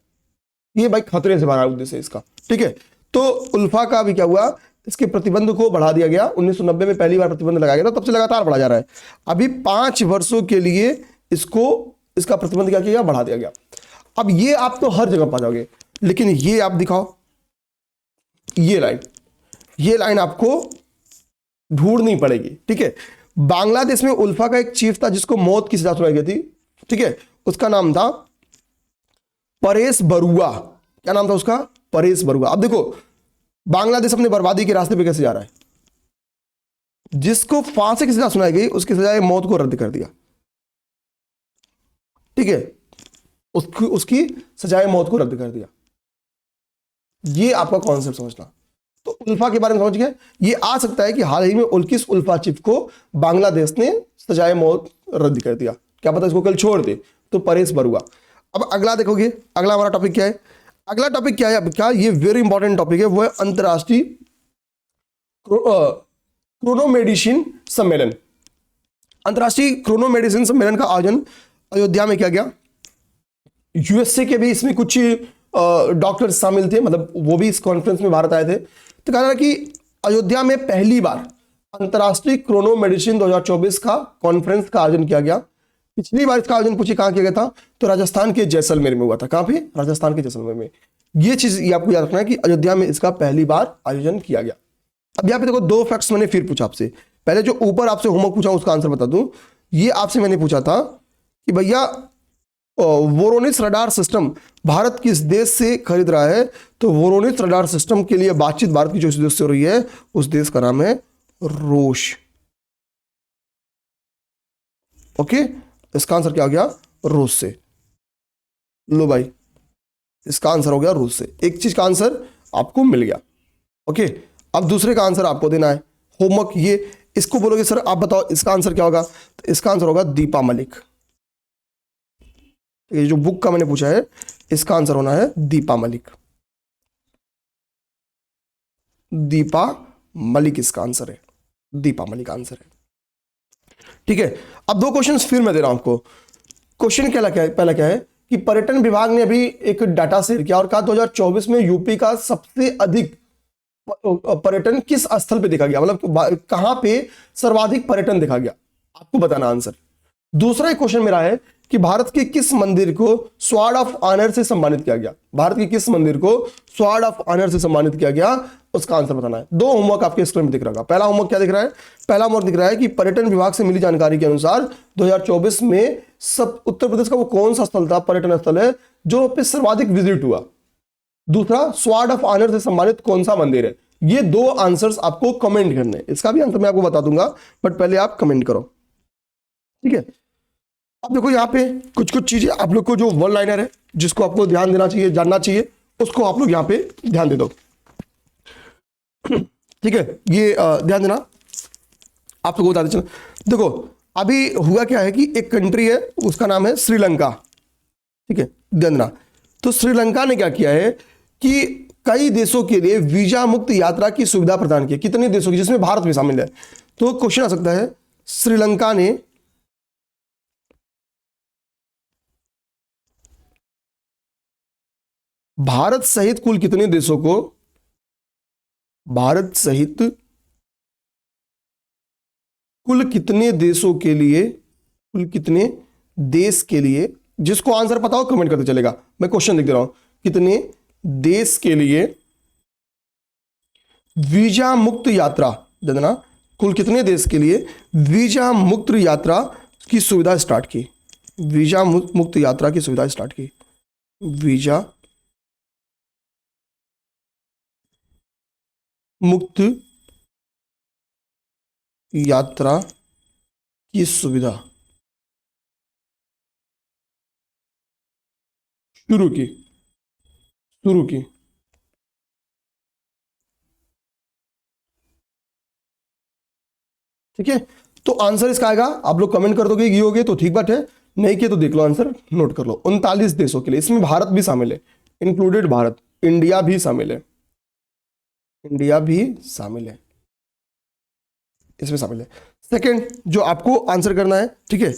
ये भाई खतरे से भरा उद्देश्य है इसका। ठीक है, तो उल्फा का भी क्या हुआ, इसके प्रतिबंध को बढ़ा दिया गया। 1990 में पहली बार प्रतिबंध लगाया गया था, तब से लगातार बढ़ा जा रहा है। अभी 5 वर्षों के लिए इसका प्रतिबंध क्या किया गया, बढ़ा दिया गया। अब ये आप तो हर जगह पा जाओगे, लेकिन ये आप दिखाओ, ये लाइन आपको ढूंढनी पड़ेगी। ठीक है, बांग्लादेश में उल्फा का एक चीफ था जिसको मौत की सजा सुनाई गई थी। ठीक है, उसका नाम था परेश बरुआ। क्या नाम था उसका, परेश बरुआ। अब देखो बांग्लादेश अपने बर्बादी के रास्ते पे कैसे जा रहा है, जिसको फांसी की सजा सुनाई गई उसकी सजा मौत को रद्द कर दिया। ठीक है, उसकी सजाए मौत को रद्द कर दिया। ये आपका कॉन्सेप्ट समझना। तो उल्फा के बारे में समझ गए। ये आ सकता है कि हाल ही में उल्किस उल्फाचिव को बांग्लादेश ने सजाए मौत रद्द कर दिया, क्या पता इसको कल छोड़ दे। तो परेश बरुआ। अब अगला देखोगे, अगला हमारा टॉपिक क्या है, अगला टॉपिक क्या है आपका, ये वेरी इंपॉर्टेंट टॉपिक है, वो है अंतरराष्ट्रीय क्रोनोमेडिसिन सम्मेलन। अंतरराष्ट्रीय क्रोनोमेडिसिन सम्मेलन का आयोजन अयोध्या में किया गया। यूएसए के भी इसमें कुछ डॉक्टर्स शामिल थे, मतलब वो भी इस कॉन्फ्रेंस में भारत आए थे। तो कहा कि अयोध्या में पहली बार अंतरराष्ट्रीय क्रोनोमेडिसिन 2024 का कॉन्फ्रेंस का आयोजन किया गया। पिछली बार इसका आयोजन पूछिए कहां किया गया था, तो राजस्थान के जैसलमेर में हुआ था। कहां पे? राजस्थान के जैसलमेर में। ये चीज ये आपको याद रखना है कि अयोध्या में इसका पहली बार आयोजन किया गया। अब यहाँ पे देखो दो फैक्ट्स मैंने फिर पूछा आपसे। पहले जो ऊपर आपसे होमवर्क पूछा उसका आंसर बता दूं। ये आपसे मैंने पूछा था कि भैया वोरोनिस रडार सिस्टम भारत किस देश से खरीद रहा है, तो वोरोनिस रडार सिस्टम के लिए बातचीत भारत की जो देश से हो रही है उस देश का नाम है रूस। ओके, इसका आंसर क्या हो गया? रूस से। लो भाई, इसका आंसर हो गया रूस से। एक चीज का आंसर आपको मिल गया। ओके, अब दूसरे का आंसर आपको देना है। होमवर्क ये, इसको बोलोगे सर आप बताओ इसका आंसर क्या होगा, तो इसका आंसर होगा दीपा मलिक। ये जो बुक का मैंने पूछा है इसका आंसर होना है दीपा मलिक। दीपा मलिक इसका आंसर है, दीपा मलिक आंसर है। ठीक है, अब दो क्वेश्चंस फिर मैं दे रहा हूं आपको। क्वेश्चन क्या है, पहला क्या है कि पर्यटन विभाग ने अभी एक डाटा शेयर किया और कहा 2024 में यूपी का सबसे अधिक पर्यटन किस स्थल पे देखा गया, मतलब कहां पे सर्वाधिक पर्यटन देखा गया, आपको बताना आंसर। दूसरा एक क्वेश्चन मेरा है कि भारत के किस मंदिर को स्वॉर्ड ऑफ ऑनर से सम्मानित किया गया, भारत के किस मंदिर को स्वॉर्ड ऑफ ऑनर से सम्मानित किया गया, उसका आंसर बताना है। दो होमवर्क आपके स्क्रीन में दिख रहा है। पहला होमवर्क क्या दिख रहा है? पहला होमवर्क दिख रहा है कि पर्यटन विभाग से मिली जानकारी के अनुसार 2024 में सब उत्तर प्रदेश का वो कौन सा स्थल था, पर्यटन स्थल है जो पे सर्वाधिक विजिट हुआ। दूसरा, स्वॉर्ड ऑफ ऑनर से सम्मानित कौन सा मंदिर है। ये दो आंसर्स आपको कमेंट करने हैं। इसका भी आंसर मैं आपको बता दूंगा, बट पहले आप कमेंट करो। ठीक है, अब देखो यहाँ पे कुछ कुछ चीजें आप लोग को जो वन लाइनर है जिसको आपको ध्यान देना चाहिए, जानना चाहिए, उसको आप लोग यहाँ पे ध्यान दे दो। ठीक है, ये ध्यान देना, आप लोग को बता दें। देखो अभी हुआ क्या है कि एक कंट्री है उसका नाम है श्रीलंका। ठीक है, ध्यान देना। तो श्रीलंका ने क्या किया है कि कई देशों के लिए वीजा मुक्त यात्रा की सुविधा प्रदान की। कितने देशों की, जिसमें भारत भी शामिल है। तो क्वेश्चन आ सकता है श्रीलंका ने भारत सहित कुल कितने देशों को, भारत सहित कुल कितने देशों के लिए, कुल कितने देश के लिए, जिसको आंसर पता हो कमेंट करते चलेगा, मैं क्वेश्चन लिख दे रहा हूं, कितने देश के लिए वीजा मुक्त यात्रा दे देना, कुल कितने देश के लिए वीजा मुक्त यात्रा की सुविधा स्टार्ट की, वीजा मुक्त यात्रा की सुविधा स्टार्ट की, वीजा मुक्त यात्रा की सुविधा शुरू की, शुरू की। ठीक है, तो आंसर इसका आएगा, आप लोग कमेंट कर दोगे ये हो गए तो ठीक बात है, नहीं किए तो देख लो आंसर, नोट कर लो। 39 देशों के लिए, इसमें भारत भी शामिल है, इंक्लूडेड भारत, इंडिया भी शामिल है, इंडिया भी शामिल है, इसमें शामिल है। सेकंड जो आपको आंसर करना है, ठीक है,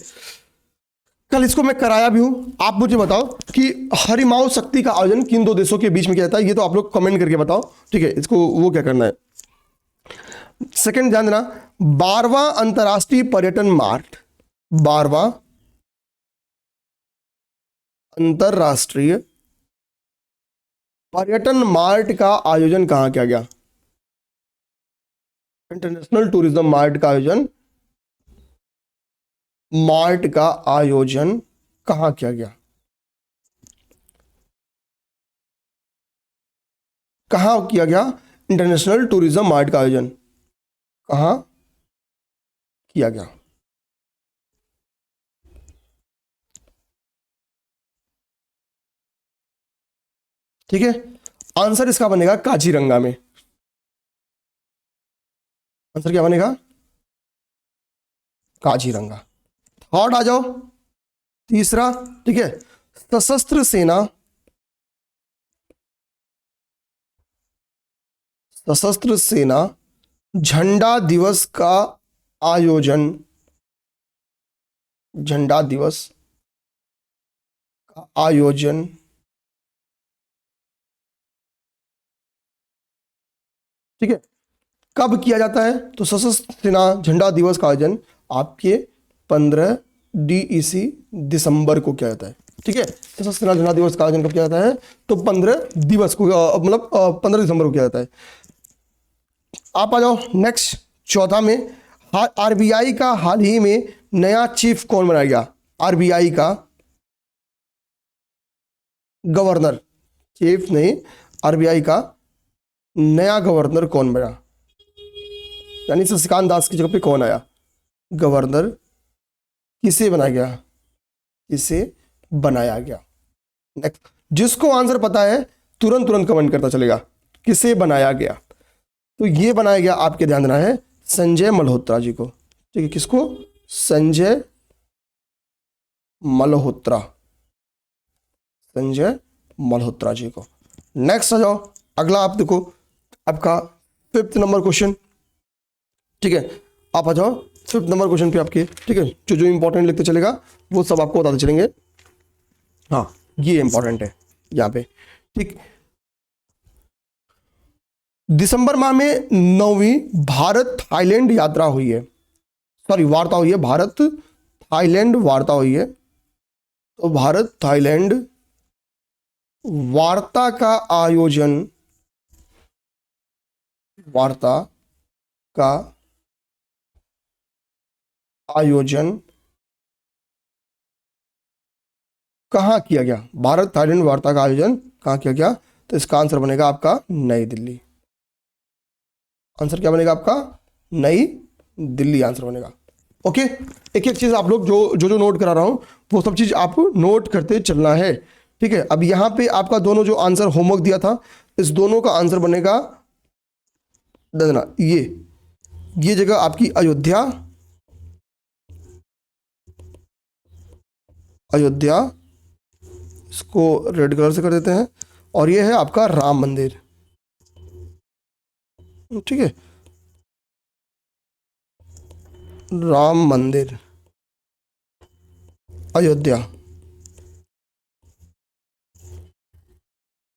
कल इसको मैं कराया भी हूं, आप मुझे बताओ कि हरिमाओ शक्ति का आयोजन किन दो देशों के बीच में किया जाता है, ये तो आप लोग कमेंट करके बताओ। ठीक है, इसको वो क्या करना है। सेकंड ध्यान देना, 12वां अंतरराष्ट्रीय पर्यटन मार्ट, 12वां अंतरराष्ट्रीय पर्यटन मार्ट का आयोजन कहां किया गया, इंटरनेशनल टूरिज्म मार्ट का आयोजन, मार्ट का आयोजन कहां किया गया, कहां किया गया, इंटरनेशनल टूरिज्म मार्ट का आयोजन कहां किया गया। ठीक है, आंसर इसका बनेगा काजीरंगा में। आंसर क्या बनेगा? काजीरंगा। थर्ड आ जाओ, तीसरा, ठीक है, सशस्त्र सेना, सशस्त्र सेना झंडा दिवस का आयोजन, झंडा दिवस का आयोजन ठीक है कब किया जाता है? तो सशस्त्र सेना झंडा दिवस का आयोजन आपके 15 DEC दिसंबर को किया जाता है। ठीक है, सशस्त्र सेना झंडा दिवस का आयोजन कब किया जाता है? तो 15 दिवस को, मतलब 15 दिसंबर को किया जाता है। आप आ जाओ नेक्स्ट, चौथा में, RBI का हाल ही में नया चीफ कौन बनाया गया? RBI का गवर्नर, चीफ नहीं, RBI का नया गवर्नर कौन बना? यानी शशिकांत दास की जगह पे कौन आया? गवर्नर किसे बनाया गया? किसे बनाया गया? नेक्स्ट, जिसको आंसर पता है तुरंत तुरंत कमेंट करता चलेगा, किसे बनाया गया? तो ये बनाया गया, आपके ध्यान देना है, संजय मल्होत्रा जी को। ठीक है, किसको? संजय मल्होत्रा, संजय मल्होत्रा जी को। नेक्स्ट आ जाओ, अगला आप देखो, आपका 5th नंबर क्वेश्चन। ठीक है, आप आ जाओ 5th नंबर क्वेश्चन पे आपके। ठीक है, जो जो इंपॉर्टेंट लिखते चलेगा वो सब आपको बताते चलेंगे। हाँ, ये इंपॉर्टेंट है यहाँ पे। ठीक, दिसंबर माह में 9वीं भारत थाईलैंड यात्रा हुई है, सॉरी वार्ता हुई है, भारत थाईलैंड वार्ता हुई है। तो भारत थाईलैंड वार्ता का आयोजन, वार्ता का आयोजन कहाँ किया गया? भारत थाईलैंड वार्ता का आयोजन कहाँ किया गया? तो इसका आंसर बनेगा आपका नई दिल्ली। आंसर क्या बनेगा आपका? नई दिल्ली आंसर बनेगा। ओके, एक एक चीज आप लोग जो नोट करा रहा हूं वो सब चीज आप नोट करते चलना है। ठीक है, अब यहां पे आपका दोनों जो आंसर होमवर्क दिया था, इस दोनों का आंसर बनेगा, देना ये जगह आपकी अयोध्या, अयोध्या, इसको रेड कलर से कर देते हैं, और ये है आपका राम मंदिर। ठीक है, राम मंदिर अयोध्या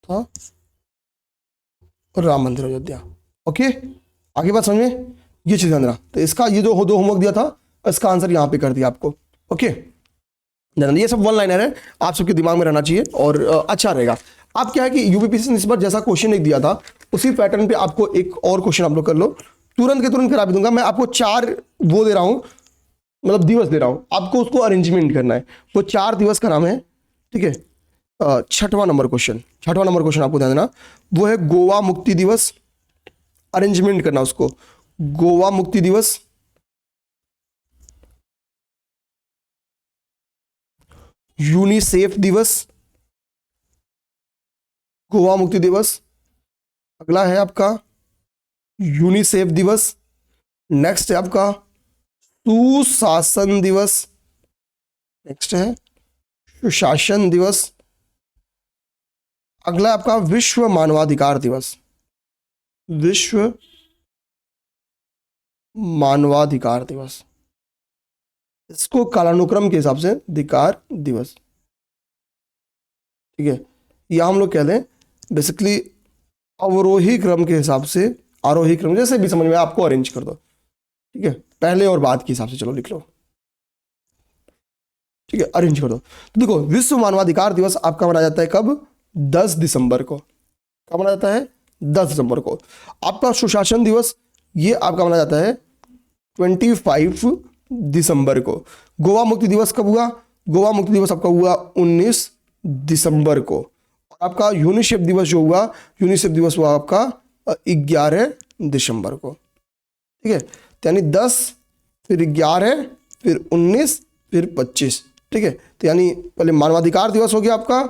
था, राम मंदिर अयोध्या। ओके, आगे बात समझ में, ये चीज ध्यान देना। तो इसका ये जो दो होमवर्क दिया था, इसका आंसर यहां पे कर दिया आपको। ओके, ये सब वन लाइनर है, आप सबके दिमाग में रहना चाहिए और अच्छा रहेगा। आप क्या है कि यूपीपीएससी ने इस बार जैसा क्वेश्चन एक दिया था, उसी पैटर्न पे आपको एक और क्वेश्चन आप लोग कर लो, तुरंत के तुरंत करा भी दूंगा। मैं आपको 4 वो दे रहा हूं, मतलब दिवस दे रहा हूं, आपको उसको अरेंजमेंट करना है। वो 4 दिवस का नाम है, ठीक है, 6वां नंबर क्वेश्चन, 6वां नंबर क्वेश्चन आपको ध्यान देना, वो है गोवा मुक्ति दिवस। अरेंजमेंट करना उसको, गोवा मुक्ति दिवस, यूनिसेफ दिवस, गोवा मुक्ति दिवस, अगला है आपका यूनिसेफ दिवस, नेक्स्ट है आपका सुशासन दिवस, नेक्स्ट है सुशासन दिवस, अगला आपका विश्व मानवाधिकार दिवस, विश्व मानवाधिकार दिवस, इसको कालानुक्रम के हिसाब से अधिकार दिवस। ठीक है, या हम लोग कह लें बेसिकली अवरोही क्रम के हिसाब से, आरोही क्रम, जैसे भी समझ में आपको अरेंज कर दो। ठीक है, पहले और बाद के हिसाब से चलो लिख लो। ठीक है, अरेंज कर दो। तो देखो, विश्व मानवाधिकार दिवस आपका मनाया जाता है कब? 10 दिसंबर को। कब मनाया जाता है? 10 दिसंबर को। आपका सुशासन दिवस, ये आपका मनाया जाता है 25 दिसंबर को। गोवा मुक्ति दिवस कब हुआ? गोवा मुक्ति दिवस आपका हुआ 19 दिसंबर को। और आपका यूनिसेफ दिवस जो हुआ, यूनिसेफ दिवस हुआ आपका 11 दिसंबर को। ठीक है, यानी 10, फिर 11, फिर 19, फिर 25। ठीक है, तो यानी पहले मानवाधिकार दिवस हो गया आपका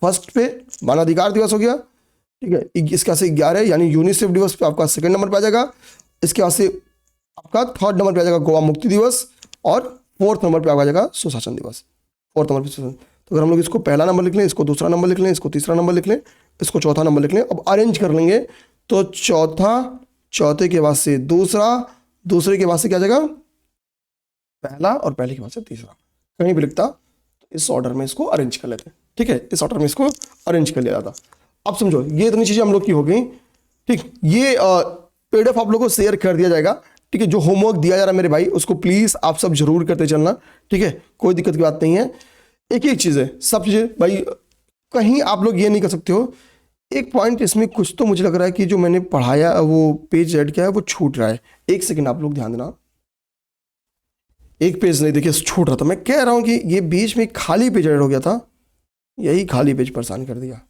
फर्स्ट पे, मानवाधिकार दिवस हो गया। ठीक है, इसके बाद से 11 यानी यूनिसेफ दिवस पे आपका सेकंड नंबर पे आ जाएगा। इसके बाद से आपका थर्ड नंबर पे आ जाएगा गोवा मुक्ति दिवस और फोर्थ नंबर पे आ जाएगा सुशासन दिवस। फोर्थ नंबर पे सुशासन। तो अगर हम लोग इसको पहला नंबर लिख लें, इसको दूसरा नंबर लिख लें, इसको तीसरा नंबर लिख लें, इसको चौथा नंबर लिख लें, अब अरेंज कर लेंगे तो चौथा, चौथे के बाद से दूसरा, दूसरे के बाद से क्या आ जाएगा पहला और पहले के बाद से तीसरा। कहीं भी लिखता तो इस ऑर्डर में इसको अरेंज कर लेते हैं, ठीक है, इस ऑर्डर में इसको अरेंज कर लिया जाता। अब समझो ये इतनी चीजें हम लोग की हो गई, ठीक। ये पीडीएफ आप लोगों को शेयर कर दिया जाएगा, ठीक है। जो होमवर्क दिया जा रहा है मेरे भाई उसको प्लीज आप सब जरूर करते चलना, ठीक है, कोई दिक्कत की बात नहीं है। एक एक चीज है, सब चीजें भाई कहीं आप लोग ये नहीं कर सकते हो। एक पॉइंट इसमें कुछ तो मुझे लग रहा है कि जो मैंने पढ़ाया वो पेज ऐड किया है वो छूट रहा है। एक सेकंड आप लोग ध्यान देना, एक पेज नहीं देखिए छूट रहा था। मैं कह रहा हूं कि ये बीच में खाली पेज ऐड हो गया था, यही खाली पेज परेशान कर दिया,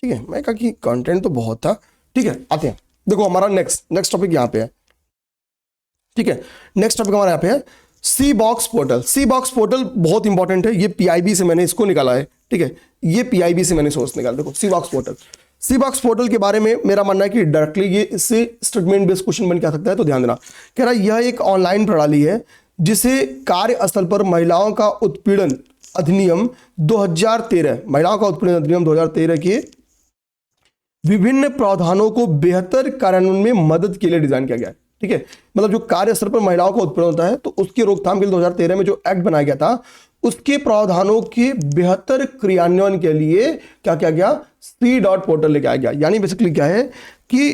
ठीक है। मैं कहा कि कंटेंट तो बहुत था, ठीक है। आते हैं, देखो हमारा नेक्स्ट टॉपिक यहाँ पे है, ठीक है। नेक्स्ट टॉपिक हमारा यहाँ पे है सी बॉक्स पोर्टल। सी बॉक्स पोर्टल बहुत इंपॉर्टेंट है, ये पीआईबी से मैंने इसको निकाला है, ठीक है। ये पीआईबी से मैंने सोर्स निकाला। देखो सी बॉक्स पोर्टल, सी बॉक्स पोर्टल के बारे में मेरा मानना है कि डायरेक्टली ये इससे स्टेटमेंट बेस्ड क्वेश्चन बन के आ सकता है, तो ध्यान देना। कह रहा है यह एक ऑनलाइन प्रणाली है जिसे कार्यस्थल पर महिलाओं का उत्पीड़न अधिनियम 2013, महिलाओं का उत्पीड़न अधिनियम 2013 के विभिन्न प्रावधानों को बेहतर कार्यान्वयन में मदद के लिए डिजाइन किया गया है, ठीक है। मतलब जो कार्यस्थल पर महिलाओं का उत्पीड़न होता है तो उसकी रोकथाम के लिए 2013 में जो एक्ट बनाया गया था उसके प्रावधानों के बेहतर क्रियान्वयन के लिए क्या किया गया, सी डॉट पोर्टल लेके आया गया। यानी बेसिकली क्या है कि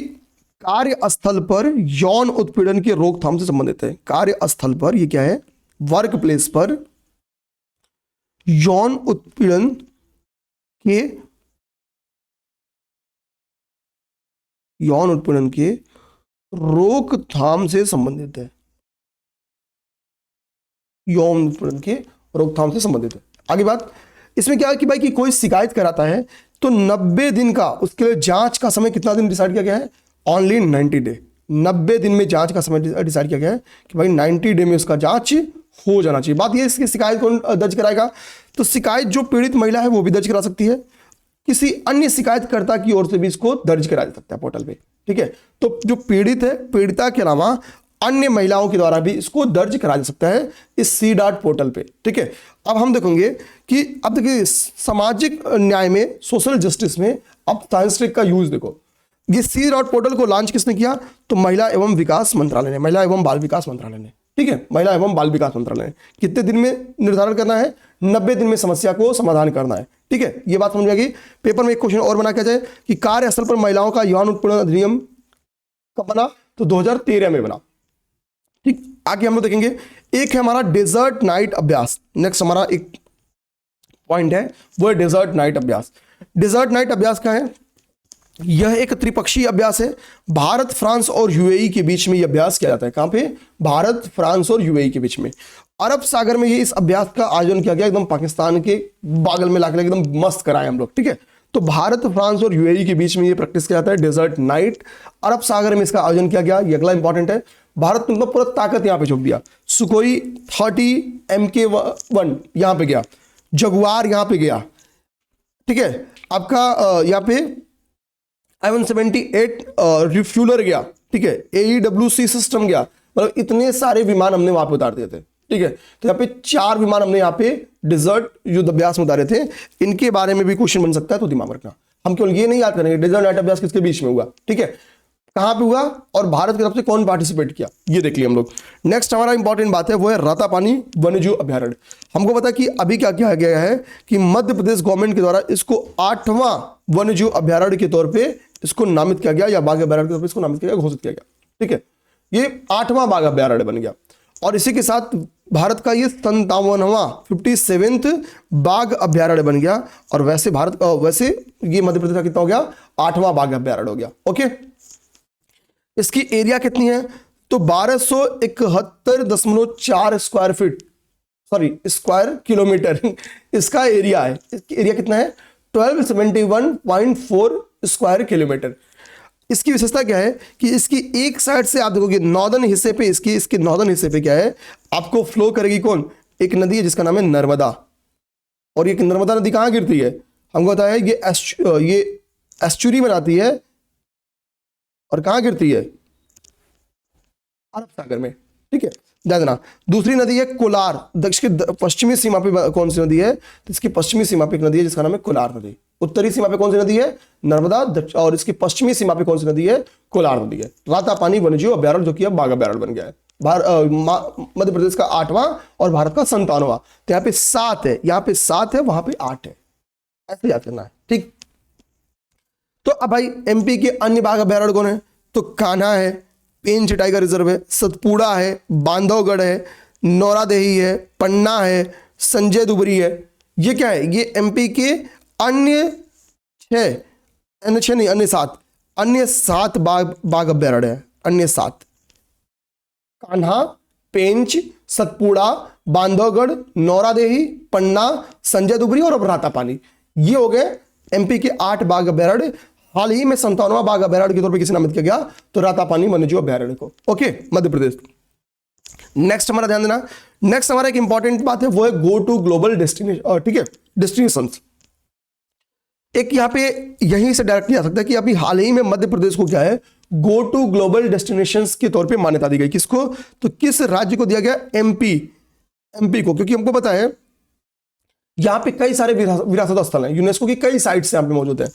कार्यस्थल पर यौन उत्पीड़न की रोकथाम से संबंधित है। कार्यस्थल पर, ये क्या है, वर्क प्लेस पर यौन उत्पीड़न के रोकथाम से संबंधित है, यौन उत्पीड़न के रोकथाम से संबंधित है। आगे बात इसमें क्या है कि भाई कि कोई शिकायत कराता है तो 90 दिन का, उसके लिए जांच का समय कितना दिन डिसाइड किया गया है, ओनली 90 डे। 90 दिन में जांच का समय डिसाइड किया गया है कि भाई 90 डे में उसका जांच हो जाना चाहिए। बात ये इसकी शिकायत कौन दर्ज कराएगा, तो शिकायत जो पीड़ित महिला है वो भी दर्ज करा सकती है, किसी अन्य शिकायतकर्ता की ओर से भी इसको दर्ज करा जा सकता है पोर्टल पे, ठीक है। तो जो पीड़ित है, पीड़िता के अलावा अन्य महिलाओं के द्वारा भी इसको दर्ज करा जा सकता है इस सी डॉट पोर्टल पे, ठीक है। अब हम देखेंगे कि अब देखिए सामाजिक न्याय में, सोशल जस्टिस में अब साइंस ट्रिक का यूज देखो। ये सी डॉट पोर्टल को लॉन्च किसने किया, तो महिला एवं विकास मंत्रालय ने, महिला एवं बाल विकास मंत्रालय ने, ठीक है। महिला एवं बाल विकास मंत्रालय ने कितने दिन में निर्धारण करना है, 90 दिन में समस्या को समाधान करना है, ठीक है। ये बात समझ आएगी। पेपर में एक क्वेश्चन और बना के जाए कि कार्यस्थल पर महिलाओं का यौन उत्पीड़न अधिनियम कब बना, तो 2013 में बना, ठीक। आगे हम लोग देखेंगे, एक है हमारा डेजर्ट नाइट अभ्यास। नेक्स्ट हमारा एक पॉइंट है वो है डेजर्ट नाइट अभ्यास। डेजर्ट नाइट अभ्यास क्या है, यह एक त्रिपक्षीय अभ्यास है। भारत, फ्रांस और यूएई के बीच में यह अभ्यास किया जाता है। कहां पे, भारत, फ्रांस और यूएई के बीच में। अरब सागर में ये इस अभ्यास का आयोजन किया गया, एकदम पाकिस्तान के बागल में लाकर एकदम मस्त कराए हम लोग, ठीक है। तो भारत, फ्रांस और यूएई के बीच में ये प्रैक्टिस किया जाता है डेजर्ट नाइट। अरब सागर में इसका आयोजन किया गया, ये अगला इंपॉर्टेंट है। भारत ने पूरा ताकत यहां पे झोंक दिया। सुखोई 30 MK1 यहां पे गया, जगुआर यहां पे गया, ठीक है। आपका यहां पे I-178 रिफ्यूलर गया, ठीक है। AEWC सिस्टम गया, मतलब इतने सारे विमान हमने वहां पे उतार दिए थे, ठीक है। तो यहाँ पे 4 विमान हमने यहाँ पे डेजर्ट युद्ध अभ्यास में उतारे थे। इनके बारे में भी क्वेश्चन बन सकता है, तो दिमाग रखना। हम केवल ये नहीं याद करेंगे डेजर्ट नाइट अभ्यास किसके बीच में हुआ, ठीक है, कहां पे हुआ और भारत की तरफ से कौन पार्टिसिपेट किया, ये देख लिया हम लोग। नेक्स्ट हमारा इंपॉर्टेंट बात है वो है रातापानी वन्यजीव अभ्यारण्य। हमको पता है कि अभी क्या किया गया है कि मध्य प्रदेश गवर्नमेंट के द्वारा इसको 8वां वन्यजीव अभ्यारण्य के तौर पे इसको नामित किया गया, या बाघ अभ्यारण्य के तौर पे इसको नामित किया गया, घोषित किया गया, ठीक है। ये 8वां बाघ अभ्यारण्य बन गया और इसी के साथ भारत का ये 57वां 57th बाघ अभ्यारण्य बन गया। और वैसे वैसे ये मध्य प्रदेश का कितना हो गया, 8वां बाघ अभ्यारण्य हो गया, ओके। इसकी एरिया कितनी है, तो 1271.4 square feet, sorry square kilometre इसका एरिया है। एरिया कितना है, 1271.4 स्क्वायर किलोमीटर। इसकी विशेषता क्या है कि इसकी एक साइड से आप देखोगे नॉर्दर्न हिस्से पे, इसके नॉर्दर्न हिस्से पे क्या है, आपको फ्लो करेगी कौन, एक नदी है जिसका नाम है नर्मदा। और ये नर्मदा नदी कहां गिरती है, हमको पता है ये एस्चुरी बनाती है और कहां गिरती है, अरब सागर में, ठीक है, ध्यान देना। दूसरी नदी है कोलार, दक्षिण की पश्चिमी सीमा पे कौन सी नदी है, तो इसकी पश्चिमी सीमा पे एक नदी है जिसका नाम है कोलार नदी। उत्तरी सीमा पे कौन सी नदी है, नर्मदा, और इसकी पश्चिमी सीमा पे कौन सी नदी है, कोलार नदी है। रातापानी वन्यजीव अभ्यारण्य जो कि अब बाघ अभ्यारण्य बन गया है, मध्य प्रदेश का 8वां और भारत का 57वां। तो यहाँ पे 7 है, यहाँ पे 7 है, वहां पे 8 है, ऐसे याद करना है, ठीक। तो अब भाई एमपी के अन्य बाघ अभ्यारण्य कौन है, तो कान्हा है, पेंच टाइगर रिजर्व है, सतपुड़ा है, बांधवगढ़ है, नौरादेही है, पन्ना है, संजय दुबरी है। ये क्या है, ये एमपी के अन्य 7 बाघ अभ्यारण्य है, अन्य 7, कान्हा, पेंच, सतपुड़ा, बांधवगढ़, नौरादेही, पन्ना, संजय दुबरी और अब रातापानी। ये हो गए एमपी के 8 बाघ अभ्यारण्य। हाल ही में 57वां बाघ अभ्यारण्य के तौर पर किसे नामित किया गया, तो रातापानी वन्यजीव अभ्यारण्य को। ओके, मध्य प्रदेश। नेक्स्ट हमारा ध्यान देना, नेक्स्ट हमारा एक इंपॉर्टेंट बात है, वो है गो टू ग्लोबल डेस्टिनेशन, ठीक है, डेस्टिनेशंस। एक यहाँ पे यहीं से डायरेक्टली आ सकता है कि अभी हाल ही में मध्य प्रदेश को क्या है, गो टू ग्लोबल डेस्टिनेशंस के तौर पे मान्यता दी गई। किसको, तो किस राज्य को दिया गया, एमपी को, क्योंकि हमको पता है यहां पे कई सारे विरासत स्थल हैं, यूनेस्को की कई साइट्स यहां पे मौजूद हैं।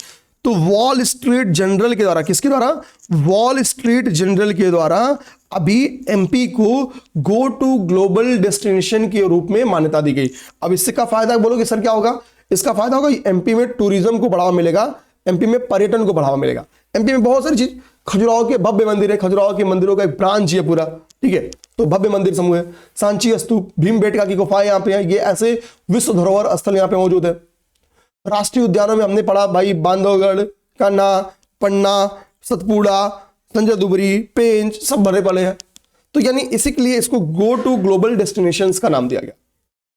तो वॉल स्ट्रीट जनरल के द्वारा, किसके द्वारा, वॉल स्ट्रीट जनरल के द्वारा अभी एमपी को गो टू ग्लोबल डेस्टिनेशन के रूप में मान्यता दी गई। अब इससे का फायदा बोलोगे सर क्या होगा, इसका फायदा होगा एमपी में टूरिज्म को बढ़ावा मिलेगा, एमपी में पर्यटन को बढ़ावा मिलेगा। एमपी में बहुत सारी चीज, खजुराहो के भव्य मंदिर है, खजुराहो के मंदिरों का एक ब्रांच है पूरा, ठीक है, तो भव्य मंदिर समूह है। सांची स्तूप, भीमबेटका की गुफाएं यहाँ पे हैं, ये ऐसे विश्व धरोहर स्थल यहाँ पे मौजूद है। राष्ट्रीय उद्यानों में हमने पढ़ा भाई, बांधवगढ़, कान्हा, पन्ना, सतपुड़ा, संजय दुबरी, पेंच, सब भरे पड़े हैं। तो यानी इसी के लिए इसको गो टू ग्लोबल डेस्टिनेशंस का नाम दिया गया,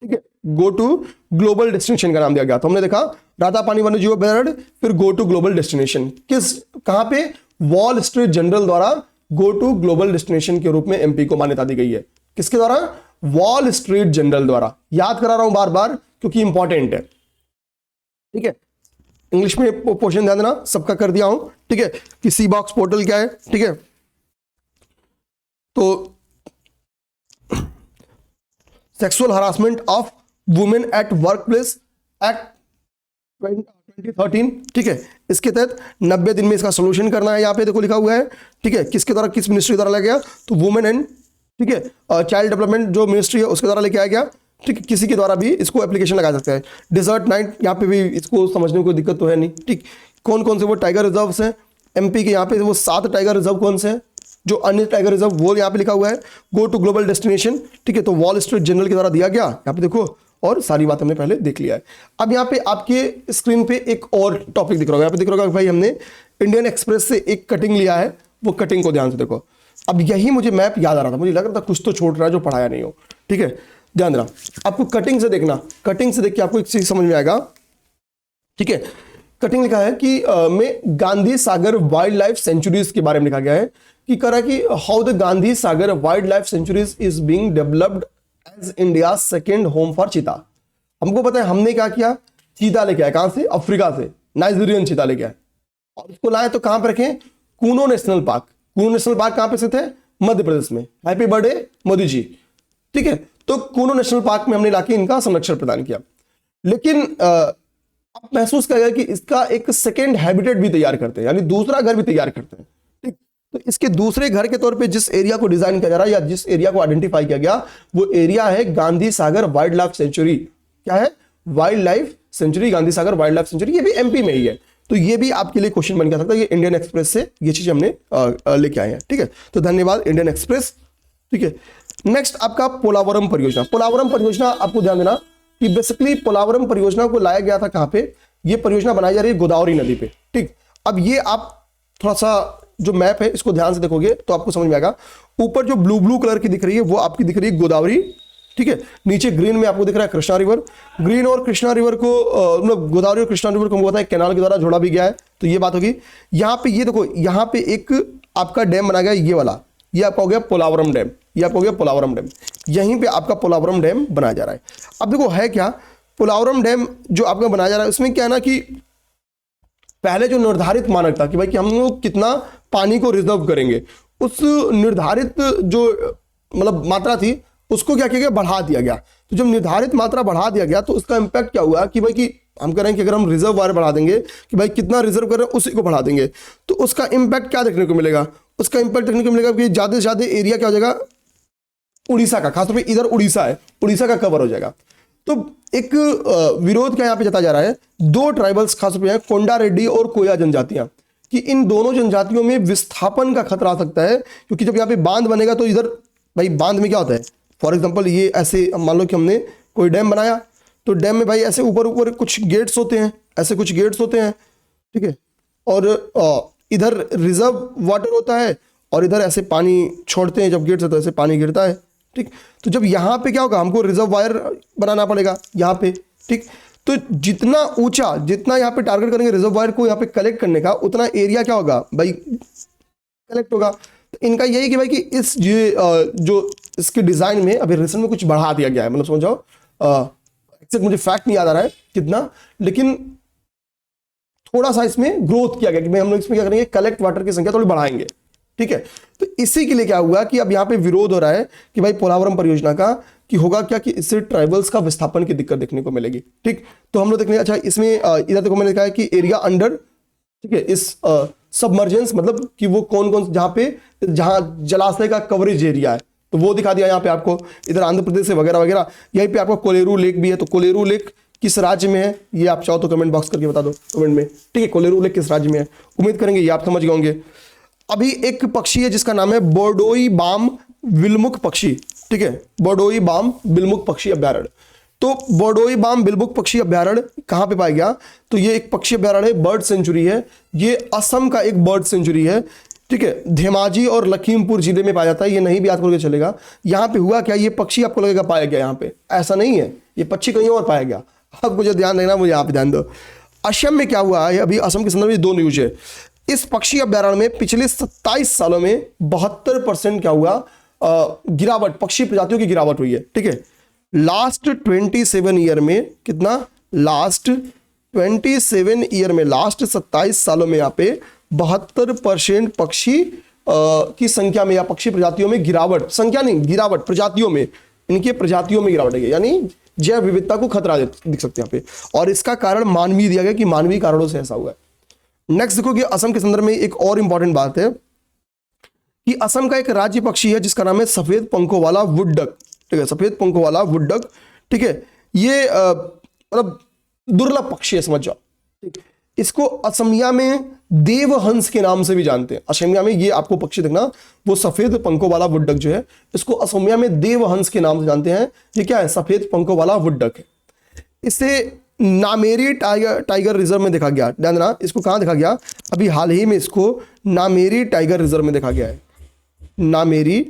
ठीक है, गो टू ग्लोबल डेस्टिनेशन का नाम दिया गया। तो हमने देखा रातापानी वन्यजीव अभ्यारण्य, फिर गो टू ग्लोबल डेस्टिनेशन, कहां पे, वॉल स्ट्रीट जनरल द्वारा गो टू ग्लोबल डेस्टिनेशन के रूप में एमपी को मान्यता दी गई है। किसके द्वारा, वॉल स्ट्रीट जनरल द्वारा। याद करा रहा हूं बार बार क्योंकि इंपॉर्टेंट है, ठीक है। इंग्लिश में पोर्शन ध्यान देना, सबका कर दिया हूं, ठीक है, कि सी बॉक्स पोर्टल क्या है, ठीक है। तो sexual harassment of women at work place act 2013, ठीक है, इसके तहत 90 दिन में इसका सोल्यूशन करना है। यहाँ पे देखो लिखा हुआ है, ठीक है, किसके द्वारा, किस मिनिस्ट्री द्वारा लाया गया, तो वुमेन एंड, ठीक है, चाइल्ड डेवलपमेंट जो मिनिस्ट्री है उसके द्वारा लेके आया गया, ठीक है। किसी के द्वारा भी इसको एप्लीकेशन लगा सकता है। डेजर्ट नाइट, यहाँ पे भी इसको समझने में कोई दिक्कत तो है नहीं, ठीक। कौन कौन से वो टाइगर रिजर्व्स हैं एमपी के, यहाँ पे वो 7 टाइगर रिजर्व कौन से हैं, जो अन्य टाइगर रिजर्व वो यहाँ पे लिखा हुआ है, गो टू ग्लोबल डेस्टिनेशन, ठीक है। तो वॉल स्ट्रीट जनरल के द्वारा दिया गया, यहाँ पे देखो, और सारी बात हमने पहले देख लिया है। अब यहाँ पे आपके स्क्रीन पे एक और टॉपिक दिख रहा होगा, यहाँ पे दिख रहा होगा भाई हमने इंडियन एक्सप्रेस से एक कटिंग लिया है, वो कटिंग को ध्यान से देखो। अब यही मुझे मैप याद आ रहा था, मुझे लग रहा था कुछ तो छोड़ रहा है जो पढ़ाया नहीं हो, ठीक है, ध्यान देना। आपको कटिंग से देखना, कटिंग से देख के आपको एक चीज समझ में आएगा, ठीक है। कटिंग लिखा है कि में Gandhi Sagar wildlife sanctuaries के बारे में लिखा गया है कि करा कि how the Gandhi Sagar wildlife sanctuaries is being developed as India second home for cheetah. हमको पता है हमने क्या किया, चीता लेके आए, कहां से, अफ्रीका से, नाइजीरियन चीता लेके आए, और उसको लाए तो कहां पर रखें, Kuno national park. Kuno national park कहां पे स्थित है, मध्य प्रदेश में। हैप्पी बर्थडे मोदी जी, ठीक है। तो कूनो नेशनल पार्क में हमने लाके इनका संरक्षण प्रदान किया, लेकिन आप महसूस करेगा कि इसका एक सेकेंड हैबिटेट भी तैयार करते हैं, यानी दूसरा घर भी तैयार करते हैं, ठीक। तो इसके दूसरे घर के तौर पे जिस एरिया को डिजाइन किया जा रहा है या जिस एरिया को आइडेंटिफाई किया गया, वो एरिया है Gandhi Sagar wild life sanctuary. क्या है, wild life sanctuary, Gandhi Sagar wild life sanctuary. ये भी एमपी में ही है, तो ये भी आपके लिए क्वेश्चन बन गया सकता है। ये इंडियन एक्सप्रेस से ये चीज हमने लेके आए हैं, ठीक है। तो धन्यवाद इंडियन एक्सप्रेस, ठीक है। नेक्स्ट आपका पोलावरम परियोजना। पोलावरम परियोजना आपको ध्यान देना कि बेसिकली पोलावरम परियोजना को लाया गया था कहां पे, ये परियोजना बनाई जा रही है गोदावरी नदी पे, ठीक। अब ये आप थोड़ा सा जो मैप है इसको ध्यान से देखोगे तो आपको समझ में आएगा। ऊपर जो ब्लू ब्लू कलर की दिख रही है वो आपकी दिख रही है गोदावरी, ठीक है। नीचे ग्रीन में आपको दिख रहा है कृष्णा रिवर। ग्रीन और कृष्णा रिवर को मतलब गोदावरी और कृष्णा रिवर को हमको पता है कैनाल के द्वारा जोड़ा भी गया है, तो ये बात होगी। यहाँ पे ये देखो, यहाँ पे एक आपका डैम बना गया, ये वाला, ये आपका हो गया पोलावरम डैम, ये आपका हो गया पोलावरम डैम। यहीं पे आपका पोलावरम डैम बनाया जा रहा है। अब देखो है क्या, पोलावरम डैम जो आपका बनाया जा रहा है उसमें क्या है ना कि पहले जो निर्धारित मानक था कि भाई कि हम लोग कितना पानी को रिजर्व करेंगे, उस निर्धारित जो मतलब मात्रा थी उसको क्या किया गया, बढ़ा दिया गया। तो जब निर्धारित मात्रा बढ़ा दिया गया तो उसका इंपैक्ट क्या हुआ कि भाई कि हम कह रहे हैं कि अगर हम रिजर्व वायर बढ़ा देंगे कि भाई कितना रिजर्व कर रहे हैं उसी को बढ़ा देंगे, तो उसका इंपैक्ट क्या देखने को मिलेगा, उसका इंपैक्ट देखने को मिलेगा कि ज्यादा से ज्यादा एरिया क्या हो जाएगा, उड़ीसा का, खासतौर पे इधर उड़ीसा है, उड़ीसा का कवर हो जाएगा। तो एक विरोध क्या यहाँ पे जताया जा रहा है, दो ट्राइबल्स खासतौर पे हैं, कोंडा रेड्डी और कोया जनजातियां, कि इन दोनों जनजातियों में विस्थापन का खतरा आ सकता है, क्योंकि जब यहाँ पे बांध बनेगा तो इधर भाई बांध में क्या होता है, फॉर एग्जाम्पल ये ऐसे मान लो कि हमने कोई डैम बनाया, तो डैम में भाई ऐसे ऊपर ऊपर कुछ गेट्स होते हैं, ऐसे कुछ गेट्स होते हैं, ठीक है, और इधर रिजर्व वाटर होता है और इधर ऐसे पानी छोड़ते हैं, जब गेट से तो ऐसे पानी गिरता है, ठीक। तो जब यहाँ पे क्या होगा, हमको रिजर्व वायर बनाना पड़ेगा यहाँ पे, ठीक। तो जितना ऊंचा, जितना यहाँ पे टारगेट करेंगे रिजर्व वायर को यहाँ पे कलेक्ट करने का, उतना एरिया क्या होगा भाई, कलेक्ट होगा। तो इनका यही कि भाई कि इस जो इसके डिजाइन में अभी रिसेंट में कुछ बढ़ा दिया गया है, मतलब समझ जाओ, एक्सेक्ट मुझे फैक्ट नहीं याद आ रहा है कितना, लेकिन थोड़ा सा इसमें ग्रोथ किया गया कि भाई हम लोग इसमें क्या करेंगे, कलेक्ट वाटर की संख्या थोड़ी बढ़ाएंगे, ठीक है। तो इसी के लिए क्या हुआ कि अब यहाँ पे विरोध हो रहा है कि भाई पोलावरम परियोजना का, कि होगा क्या कि इससे ट्राइबल्स का विस्थापन की दिक्कत देखने को मिलेगी, ठीक। तो हम लोग देखेंगे, अच्छा इसमें इधर देखो मैंने लिखा है कि एरिया अंडर, ठीक है, इस सबमर्जेंस मतलब कि वो कौन कौन जहां जलाशय का कवरेज एरिया है, तो वो दिखा दिया यहाँ पे आपको, इधर आंध्र प्रदेश से वगैरह वगैरह। यहीं पे आपको कोलेरू लेक भी है, तो कोलेरू लेक किस राज्य में है ये आप चाहो तो कमेंट बॉक्स करके बता दो कमेंट में, ठीक है, कोलेरू लेक किस राज्य में है, उम्मीद करेंगे ये आप समझ गए होंगे। अभी एक पक्षी है जिसका नाम है बोर्डोई बाम बिलमुख पक्षी, ठीक है, बोर्डोई बाम बिलमुख पक्षी अभ्यारण्य। तो बोर्डोई बाम बिलमुख पक्षी अभ्यारण्य कहां पे पाया गया, तो ये एक पक्षी अभ्यारण्य है, बर्ड सेंचुरी है, ये असम का एक बर्ड सेंचुरी है, ठीक है, धेमाजी और लखीमपुर जिले में पाया जाता है, ये नहीं भी याद करके चलेगा। यहाँ पे हुआ क्या, ये पक्षी आपको लगेगा पाया गया, यहाँ पे ऐसा नहीं है, ये पक्षी कहीं और पाया गया। अब मुझे ध्यान देना, मुझे यहाँ पे ध्यान दो, असम में क्या हुआ है, अभी असम के संदर्भ में दो न्यूज है। इस पक्षी अभ्यारण्य में पिछले 27 सालों में 72% क्या हुआ, गिरावट, पक्षी प्रजातियों की गिरावट हुई है, ठीक है। लास्ट 27 ईयर में कितना, लास्ट 27 ईयर में, लास्ट 27 सालों में यहाँ पे 72% पक्षी की संख्या में या पक्षी प्रजातियों में गिरावट, संख्या नहीं गिरावट, प्रजातियों में, इनके प्रजातियों में गिरावट है, यानी जैव विविधता को खतरा दिख सकते हैं यहाँ पे। और इसका कारण मानवीय दिया गया कि मानवीय कारणों से ऐसा हुआ है। नेक्स्ट देखो कि असम के संदर्भ में एक और इंपॉर्टेंट बात है कि असम का एक राज्य पक्षी है जिसका नाम है सफेद पंखों वाला वुड डक, ठीक है, सफेद पंखों वाला वुड डक, ठीक है। ये मतलब दुर्लभ पक्षी है, समझ जाओ, ठीक। इसको असमिया में देवहंस के नाम से भी जानते हैं, असमिया में ये आपको पक्षी देखना, वो सफेद पंखों वाला वुड डक जो है, इसको असमिया में देवहंस के नाम से जानते हैं। ये क्या है, सफेद पंखों वाला वुड डक है। इसे नामेरी टाइगर रिजर्व में देखा गया, ध्यान देना, इसको कहां देखा गया, अभी हाल ही में इसको नामेरी टाइगर रिजर्व में देखा गया है, नामेरी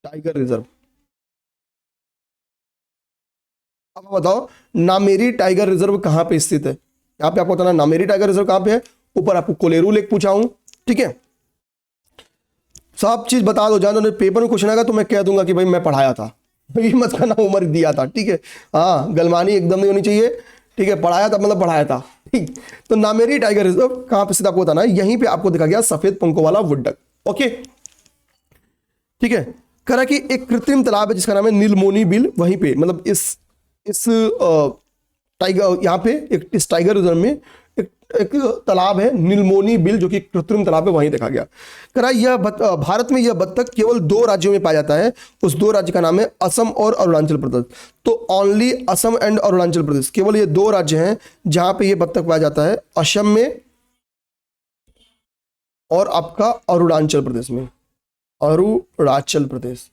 टाइगर रिजर्व। अब बताओ नामेरी टाइगर रिजर्व कहां पे स्थित है, यहां पे आपको बताना नामेरी टाइगर रिजर्व कहां पे है, ऊपर आपको कोलेरू लेक पूछा हूं, ठीक है, सब चीज बता दो, जान पेपर में क्वेश्चन आएगा तो मैं कह दूंगा कि भाई मैं पढ़ाया था, ये मत करना उम्र दिया था, ठीक है, हाँ गलमानी एकदम नहीं होनी चाहिए, ठीक है, पढ़ाया था मतलब पढ़ाया था, ठीक। तो नामेरी टाइगर रिजर्व कहां पे स्थित आपको बताना है, यहीं पे आपको देखा गया सफेद पंखों वाला वुड डक, ओके, ठीक है। कह रहा कि एक कृत्रिम तालाब है जिसका नाम है नीलमोनी बिल, वहीं पे मतलब इस टाइगर, यहाँ पे इस टाइगर रिजर्व में एक तालाब है नीलमोनी बिल जो कि कृत्रिम तालाब है, वहीं देखा गया। कह रहा यह भारत में यह बत्तख केवल 2 राज्यों में पाया जाता है, उस 2 राज्य का नाम है असम और अरुणाचल प्रदेश। तो ओनली असम एंड अरुणाचल प्रदेश, केवल ये 2 राज्य हैं जहां पे ये बत्तख पाया जाता है, असम में और आपका अरुणाचल प्रदेश में, अरुणाचल प्रदेश,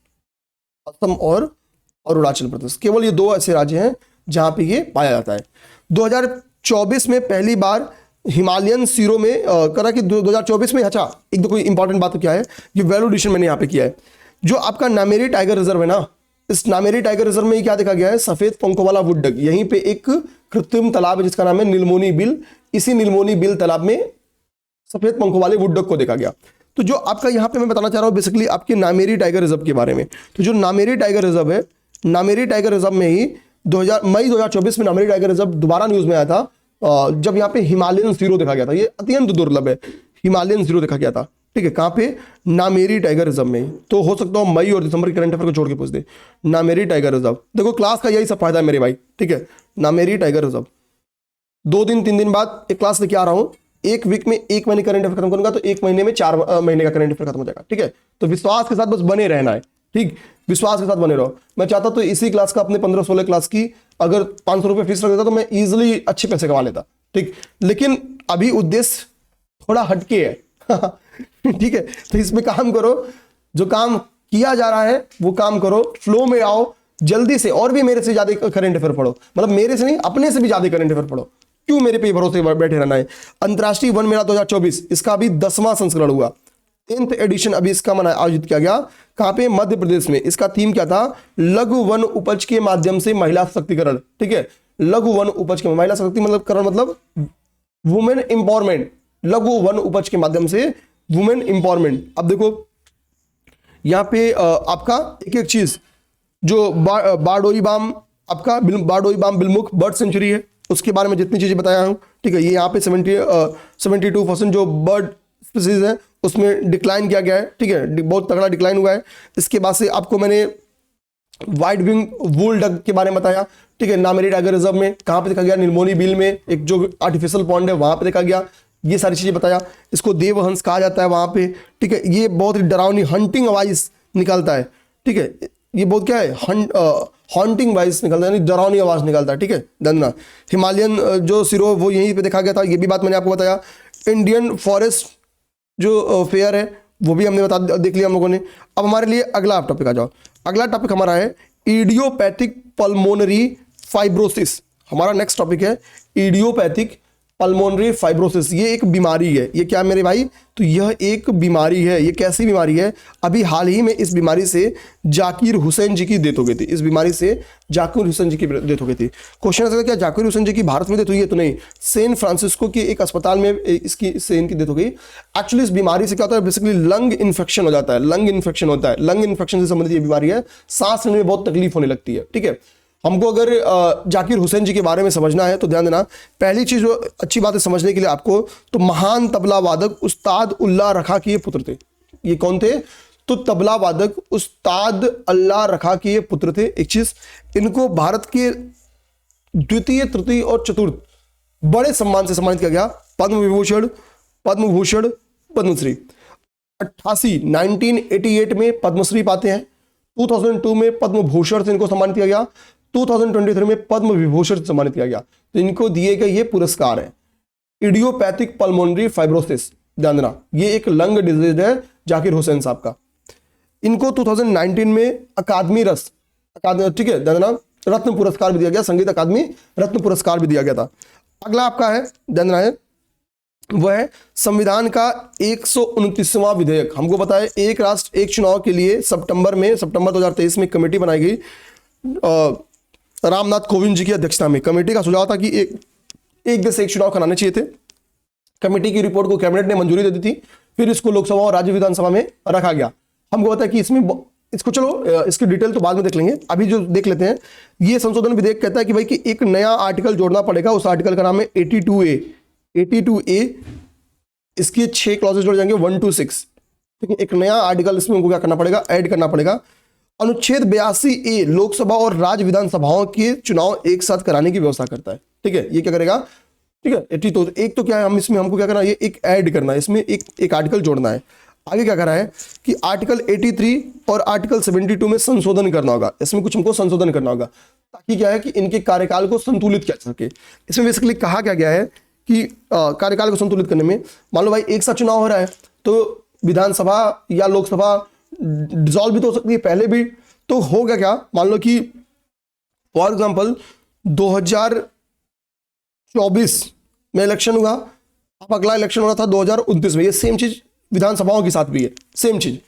असम और अरुणाचल प्रदेश, केवल ये 2 ऐसे राज्य हैं जहां पे ये पाया जाता है। 2024 में पहली बार हिमालयन सीरो में करा कि 2024 में, अच्छा एक दो कोई इंपॉर्टेंट बात तो क्या है, ये वैल्यू एडिशन मैंने यहाँ पे किया है, जो आपका नामेरी टाइगर रिजर्व है ना, इस नामेरी टाइगर रिजर्व में क्या देखा गया है, सफेद पंखों वाला वुड डक, यहीं पे एक कृत्रिम तालाब है जिसका नाम है नीलमोनी बिल, इसी नीलमोनी बिल तालाब में सफेद पंखों वाले वुड डक को देखा गया। तो जो आपका यहाँ पे मैं बताना चाह रहा हूँ बेसिकली आपके नामेरी टाइगर रिजर्व के बारे में, तो जो नामेरी टाइगर रिजर्व है, नामेरी टाइगर रिजर्व में ही मई 2024 में नामेरी टाइगर रिजर्व दोबारा न्यूज में आया था, जब यहाँ पे हिमालयन जीरो देखा गया था, ये अत्यंत दुर्लभ है, हिमालयन जीरो देखा गया था, ठीक है, कहाँ पे, नामेरी टाइगर रिजर्व में। तो हो सकता है मई और दिसंबर के करंट अफेयर को छोड़ के पूछ दे। नामेरी टाइगर रिजर्व, देखो क्लास का यही सब फायदा है मेरे भाई, ठीक है। नामेरी टाइगर रिजर्व 2 दिन 3 दिन बाद एक क्लास लेके आ रहा हूं। एक वीक में 1 महीने करंट अफेयर खत्म करूंगा तो 1 महीने में 4 महीने का करंट अफेयर खत्म हो जाएगा, ठीक है। तो विश्वास के साथ बस बने रहना है, ठीक, विश्वास के साथ बने रहो। मैं चाहता तो इसी क्लास का अपने 15-16 क्लास की अगर 500 रुपये फीस रख देता तो मैं इजिली अच्छे पैसे कमा लेता, ठीक। लेकिन अभी उद्देश्य थोड़ा हटके है ठीक है। तो इसमें काम करो, जो काम किया जा रहा है वो काम करो, फ्लो में आओ जल्दी से। और भी मेरे से ज्यादा करंट अफेयर पढ़ो, मतलब मेरे से नहीं, अपने से भी ज्यादा करंट अफेयर पढ़ो। क्यों मेरे पे भरोसे बैठे रहना है। अंतरराष्ट्रीय वन मेला 2024 इसका अभी 10वां संस्करण हुआ, 10th एडिशन अभी इसका आयोजित किया गया। कहां पे, मध्य प्रदेश में। इसका थीम क्या था, लघु वन उपज के माध्यम से महिला सशक्तिकरण, ठीक है। लघु वन उपज के, महिला सशक्तिकरण मतलब वुमेन एम्पावरमेंट, लघु वन उपज के माध्यम से वुमेन एम्पावरमेंट। अब देखो यहां पे आपका एक एक चीज, जो बारडोई बाम, आपका बारडोई बाम बिलमुख बर्ड सेंचुरी है, उसके बारे में जितनी चीजें बताया हूं, ठीक है। ये यहाँ पे 72% जो बर्ड स्पीसीज है उसमें डिक्लाइन किया गया है, ठीक है, बहुत तगड़ा डिक्लाइन हुआ है। इसके बाद से आपको मैंने वाइट विंग वूल डक के बारे में बताया, ठीक है। नामेरी टाइगर रिजर्व में कहाँ पे देखा गया, नीलमोनी बिल में एक जो आर्टिफिशियल पॉन्ड है वहां पे देखा गया। ये सारी चीजें बताया। इसको देवहंस कहा जाता है वहां पे, ठीक है। ये बहुत ही डरावनी हंटिंग आवाज निकालता है, ठीक है। ये बहुत क्या है, हॉन्टिंग वॉइस निकलता है, डरावनी आवाज निकलता है, ठीक है। धन्यवाद। हिमालयन जो सिरो वो यहीं पे देखा गया था, ये भी बात मैंने आपको बताया। इंडियन फॉरेस्ट जो फेयर है वो भी हमने देख लिया हम लोगों ने। अब हमारे लिए अगला टॉपिक आ जाओ। अगला टॉपिक हमारा है इडियोपैथिक पल्मोनरी फाइब्रोसिस। हमारा नेक्स्ट टॉपिक है इडियोपैथिक पल्मोनरी फाइब्रोसिस। ये एक बीमारी है। ये क्या मेरे भाई, तो यह एक बीमारी है। ये कैसी बीमारी है, अभी हाल ही में इस बीमारी से जाकिर हुसैन जी की डेथ हो गई थी। इस बीमारी से जाकिर हुसैन जी की डेथ हो गई थी। क्वेश्चन है क्या जाकिर हुसैन जी की भारत में डेथ हुई है, तो नहीं, सैन फ्रांसिस्को के एक अस्पताल में इनकी डेथ हो गई। एक्चुअली इस बीमारी से क्या होता है, बेसिकली लंग इन्फेक्शन हो जाता है, लंग इन्फेक्शन होता है। लंग इन्फेक्शन से संबंधित ये बीमारी है, सांस लेने में बहुत तकलीफ होने लगती है, ठीक है। हमको अगर जाकिर हुसैन जी के बारे में समझना है तो ध्यान देना, पहली चीज जो अच्छी बात है समझने के लिए आपको, तो महान तबला वादक उस्ताद उल्लाह रखा के ये पुत्र थे। ये कौन थे, तो तबला वादक उस्ताद अल्लाह रखा के ये पुत्र थे। एक चीज, इनको भारत के द्वितीय, तृतीय और चतुर्थ बड़े सम्मान से सम्मानित किया गया। पद्म विभूषण, पद्म भूषण, पद्मश्री। 1988 में पद्मश्री पाते हैं, 2002 में पद्म भूषण से इनको सम्मानित किया गया, 2023 में पद्म विभूषण से सम्मानित किया गया। तो इनको दिए गए ये पुरस्कार है इडियोपैथिक पल्मोनरी फाइब्रोसिस। ध्यान देना, ये एक लंग डिजीज है जाकिर हुसैन साहब का। इनको 2019 में अकादमी ठीक है, ध्यान देना, रत्न पुरस्कार भी दिया गया, संगीत अकादमी रत्न पुरस्कार भी दिया गया था। अगला आपका है, ध्यान देना है, वह है संविधान का 129वां विधेयक। हमको पता है एक राष्ट्र एक चुनाव के लिए सितंबर 2023 में कमेटी बनाई गई, रामनाथ कोविंद जी की अध्यक्षता में। कमेटी का सुझाव था कि एक देश एक चुनाव कराने चाहिए थे। कमेटी की रिपोर्ट को कैबिनेट ने मंजूरी दे दी थी, फिर इसको लोकसभा और राज्य विधानसभा में रखा गया। हमको पता है कि इसको चलो इसकी डिटेल तो बाद में देख लेंगे, अभी जो देख लेते हैं। ये संशोधन विधेयक कहता है कि भाई कि एक नया आर्टिकल जोड़ना पड़ेगा। उस आर्टिकल का नाम है 82A। इसके 6 क्लॉजेस जोड़ जाएंगे 1 to 6, ठीक है। एक नया आर्टिकल इसमें उनको क्या करना पड़ेगा, ऐड करना पड़ेगा। अनुच्छेद 82A लोकसभा और राज्य विधानसभाओं के चुनाव एक साथ कराने की व्यवस्था करता है, ठीक है। ये क्या करेगा, ठीक है। एक तो क्या है, हम इसमें हमको क्या करना है, ये एक ऐड करना है, इसमें एक आर्टिकल जोड़ना है। आगे क्या करा है कि आर्टिकल 83 और आर्टिकल 72 में संशोधन करना होगा। इसमें कुछ हमको संशोधन करना होगा ताकि क्या है कि इनके कार्यकाल को संतुलित किया जा सके। इसमें बेसिकली कहा क्या गया है कि कार्यकाल को संतुलित करने में, मान लो भाई एक साथ चुनाव हो रहा है तो विधानसभा या लोकसभा डिसॉल्व भी तो हो सकती है पहले भी। तो हो गया क्या, मान लो कि फॉर एग्जांपल 2024 में इलेक्शन हुआ, अब अगला इलेक्शन हो रहा था 2029 में। ये सेम चीज विधानसभाओं के साथ भी है, सेम चीज,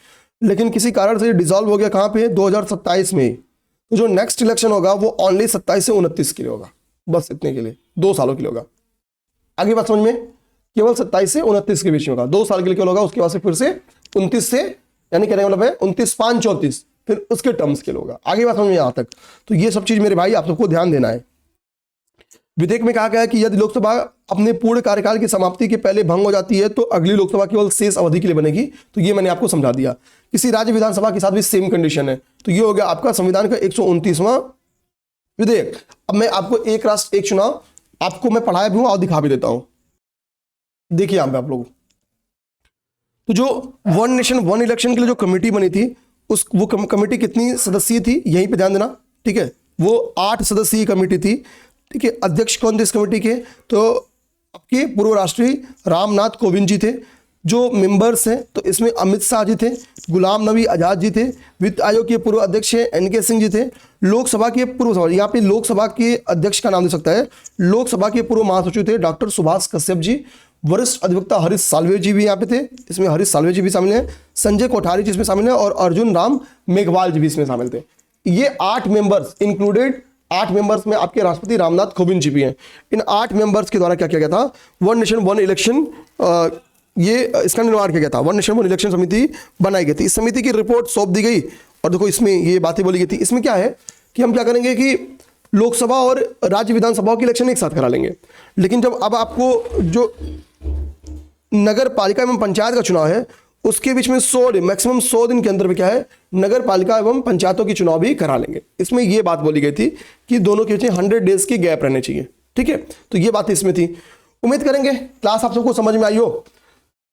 लेकिन किसी कारण से डिसॉल्व हो गया कहां पे, 2027 में। तो जो नेक्स्ट इलेक्शन होगा वो ओनली 27 से 29 के लिए होगा, बस इतने के लिए, 2 सालों के लिए होगा। आगे बात समझ में, केवल 27 से 29 के बीच में होगा, 2 साल के लिए केवल होगा। उसके बाद से फिर से 29 से, यानी कहने का मतलब है 29, 5, 34, फिर उसके टर्म्स के लिए होगा। आगे बात समझ में यहां तक। तो ये सब चीज मेरे भाई आप सबको ध्यान देना है। विधेयक में कहा गया है कि यदि लोकसभा अपने पूर्ण कार्यकाल की समाप्ति के पहले भंग हो जाती है तो अगली लोकसभा केवल शेष अवधि के लिए बनेगी। तो ये मैंने आपको समझा दिया। किसी राज्य विधानसभा के साथ भी सेम कंडीशन है। तो ये हो गया आपका संविधान का 129वां विधेयक। अब मैं आपको एक राष्ट्र एक चुनाव आपको मैं पढ़ाया भी हूं और दिखा भी देता हूं। देखिए यहां पे आप लोग, तो जो वन नेशन वन इलेक्शन के लिए जो कमेटी बनी थी वो कमेटी कितनी सदस्यीय थी, यहीं पे ध्यान देना, ठीक है। वो 8 सदस्यीय कमेटी थी, ठीक है। अध्यक्ष कौन थे इस कमेटी के, तो आपके पूर्व राष्ट्रपति रामनाथ कोविंद जी थे। जो मेंबर्स हैं तो इसमें अमित शाह जी थे, गुलाम नबी आजाद जी थे, वित्त आयोग के पूर्व अध्यक्ष NK सिंह जी थे, लोकसभा के पूर्व सभा, यहाँ पे लोकसभा के अध्यक्ष का नाम दे सकता है, लोकसभा के पूर्व महासचिव थे डॉक्टर सुभाष कश्यप जी, वरिष्ठ अधिवक्ता हरीश साल्वे जी भी यहाँ पे थे, इसमें हरीश साल्वे जी भी शामिल हैं, संजय कोठारी जी इसमें शामिल है और अर्जुन राम मेघवाल जी भी इसमें शामिल थे। ये 8 मेंबर्स इंक्लूडेड 8 मेंबर्स में आपके राष्ट्रपति रामनाथ कोविंद जी भी हैं। इन 8 मेंबर्स के द्वारा क्या किया गया था, वन नेशन वन इलेक्शन, ये इसका निर्माण किया गया था। वन नेशन वन इलेक्शन समिति बनाई गई थी। इस समिति की रिपोर्ट सौंप दी गई और देखो इसमें ये बातें बोली गई थी। इसमें क्या है कि हम क्या करेंगे कि लोकसभा और राज्य विधानसभाओं के इलेक्शन एक साथ करा लेंगे, लेकिन जब अब आपको जो नगर पालिका एवं पंचायत का चुनाव है उसके बीच में 100 दिन मैक्सिमम 100 दिन के अंदर में क्या है, नगर पालिका एवं पंचायतों की चुनाव भी करा लेंगे। इसमें यह बात बोली गई थी कि दोनों के बीच 100 डेज की गैप रहने चाहिए, ठीक है। तो ये बात इसमें थी। उम्मीद करेंगे क्लास आप सबको समझ में आई हो।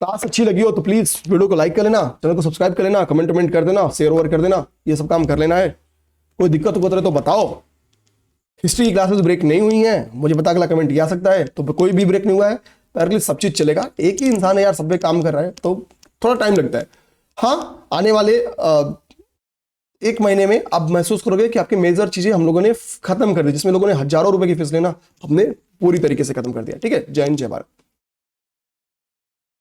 क्लास अच्छी लगी हो तो प्लीज वीडियो को लाइक कर लेना, चैनल को सब्सक्राइब कर लेना, कमेंट कर देना, शेयर ओवर कर देना, ये सब काम कर लेना है। कोई दिक्कत हो तो बताओ। हिस्ट्री की क्लासेस ब्रेक नहीं हुई है, मुझे पता अगला कमेंट ये आ सकता है, तो कोई भी ब्रेक नहीं हुआ है, पैरेलल सब चीज चलेगा। एक ही इंसान है यार, सब पे काम कर रहा है तो थोड़ा टाइम लगता है। हाँ, आने वाले 1 महीने में आप महसूस करोगे कि आपकी मेजर चीजें हम लोगों ने खत्म कर दी, जिसमें लोगों ने हजारों रुपए की फीस लेना हमने पूरी तरीके से खत्म कर दिया। ठीक है, जय हिंद जय भारत।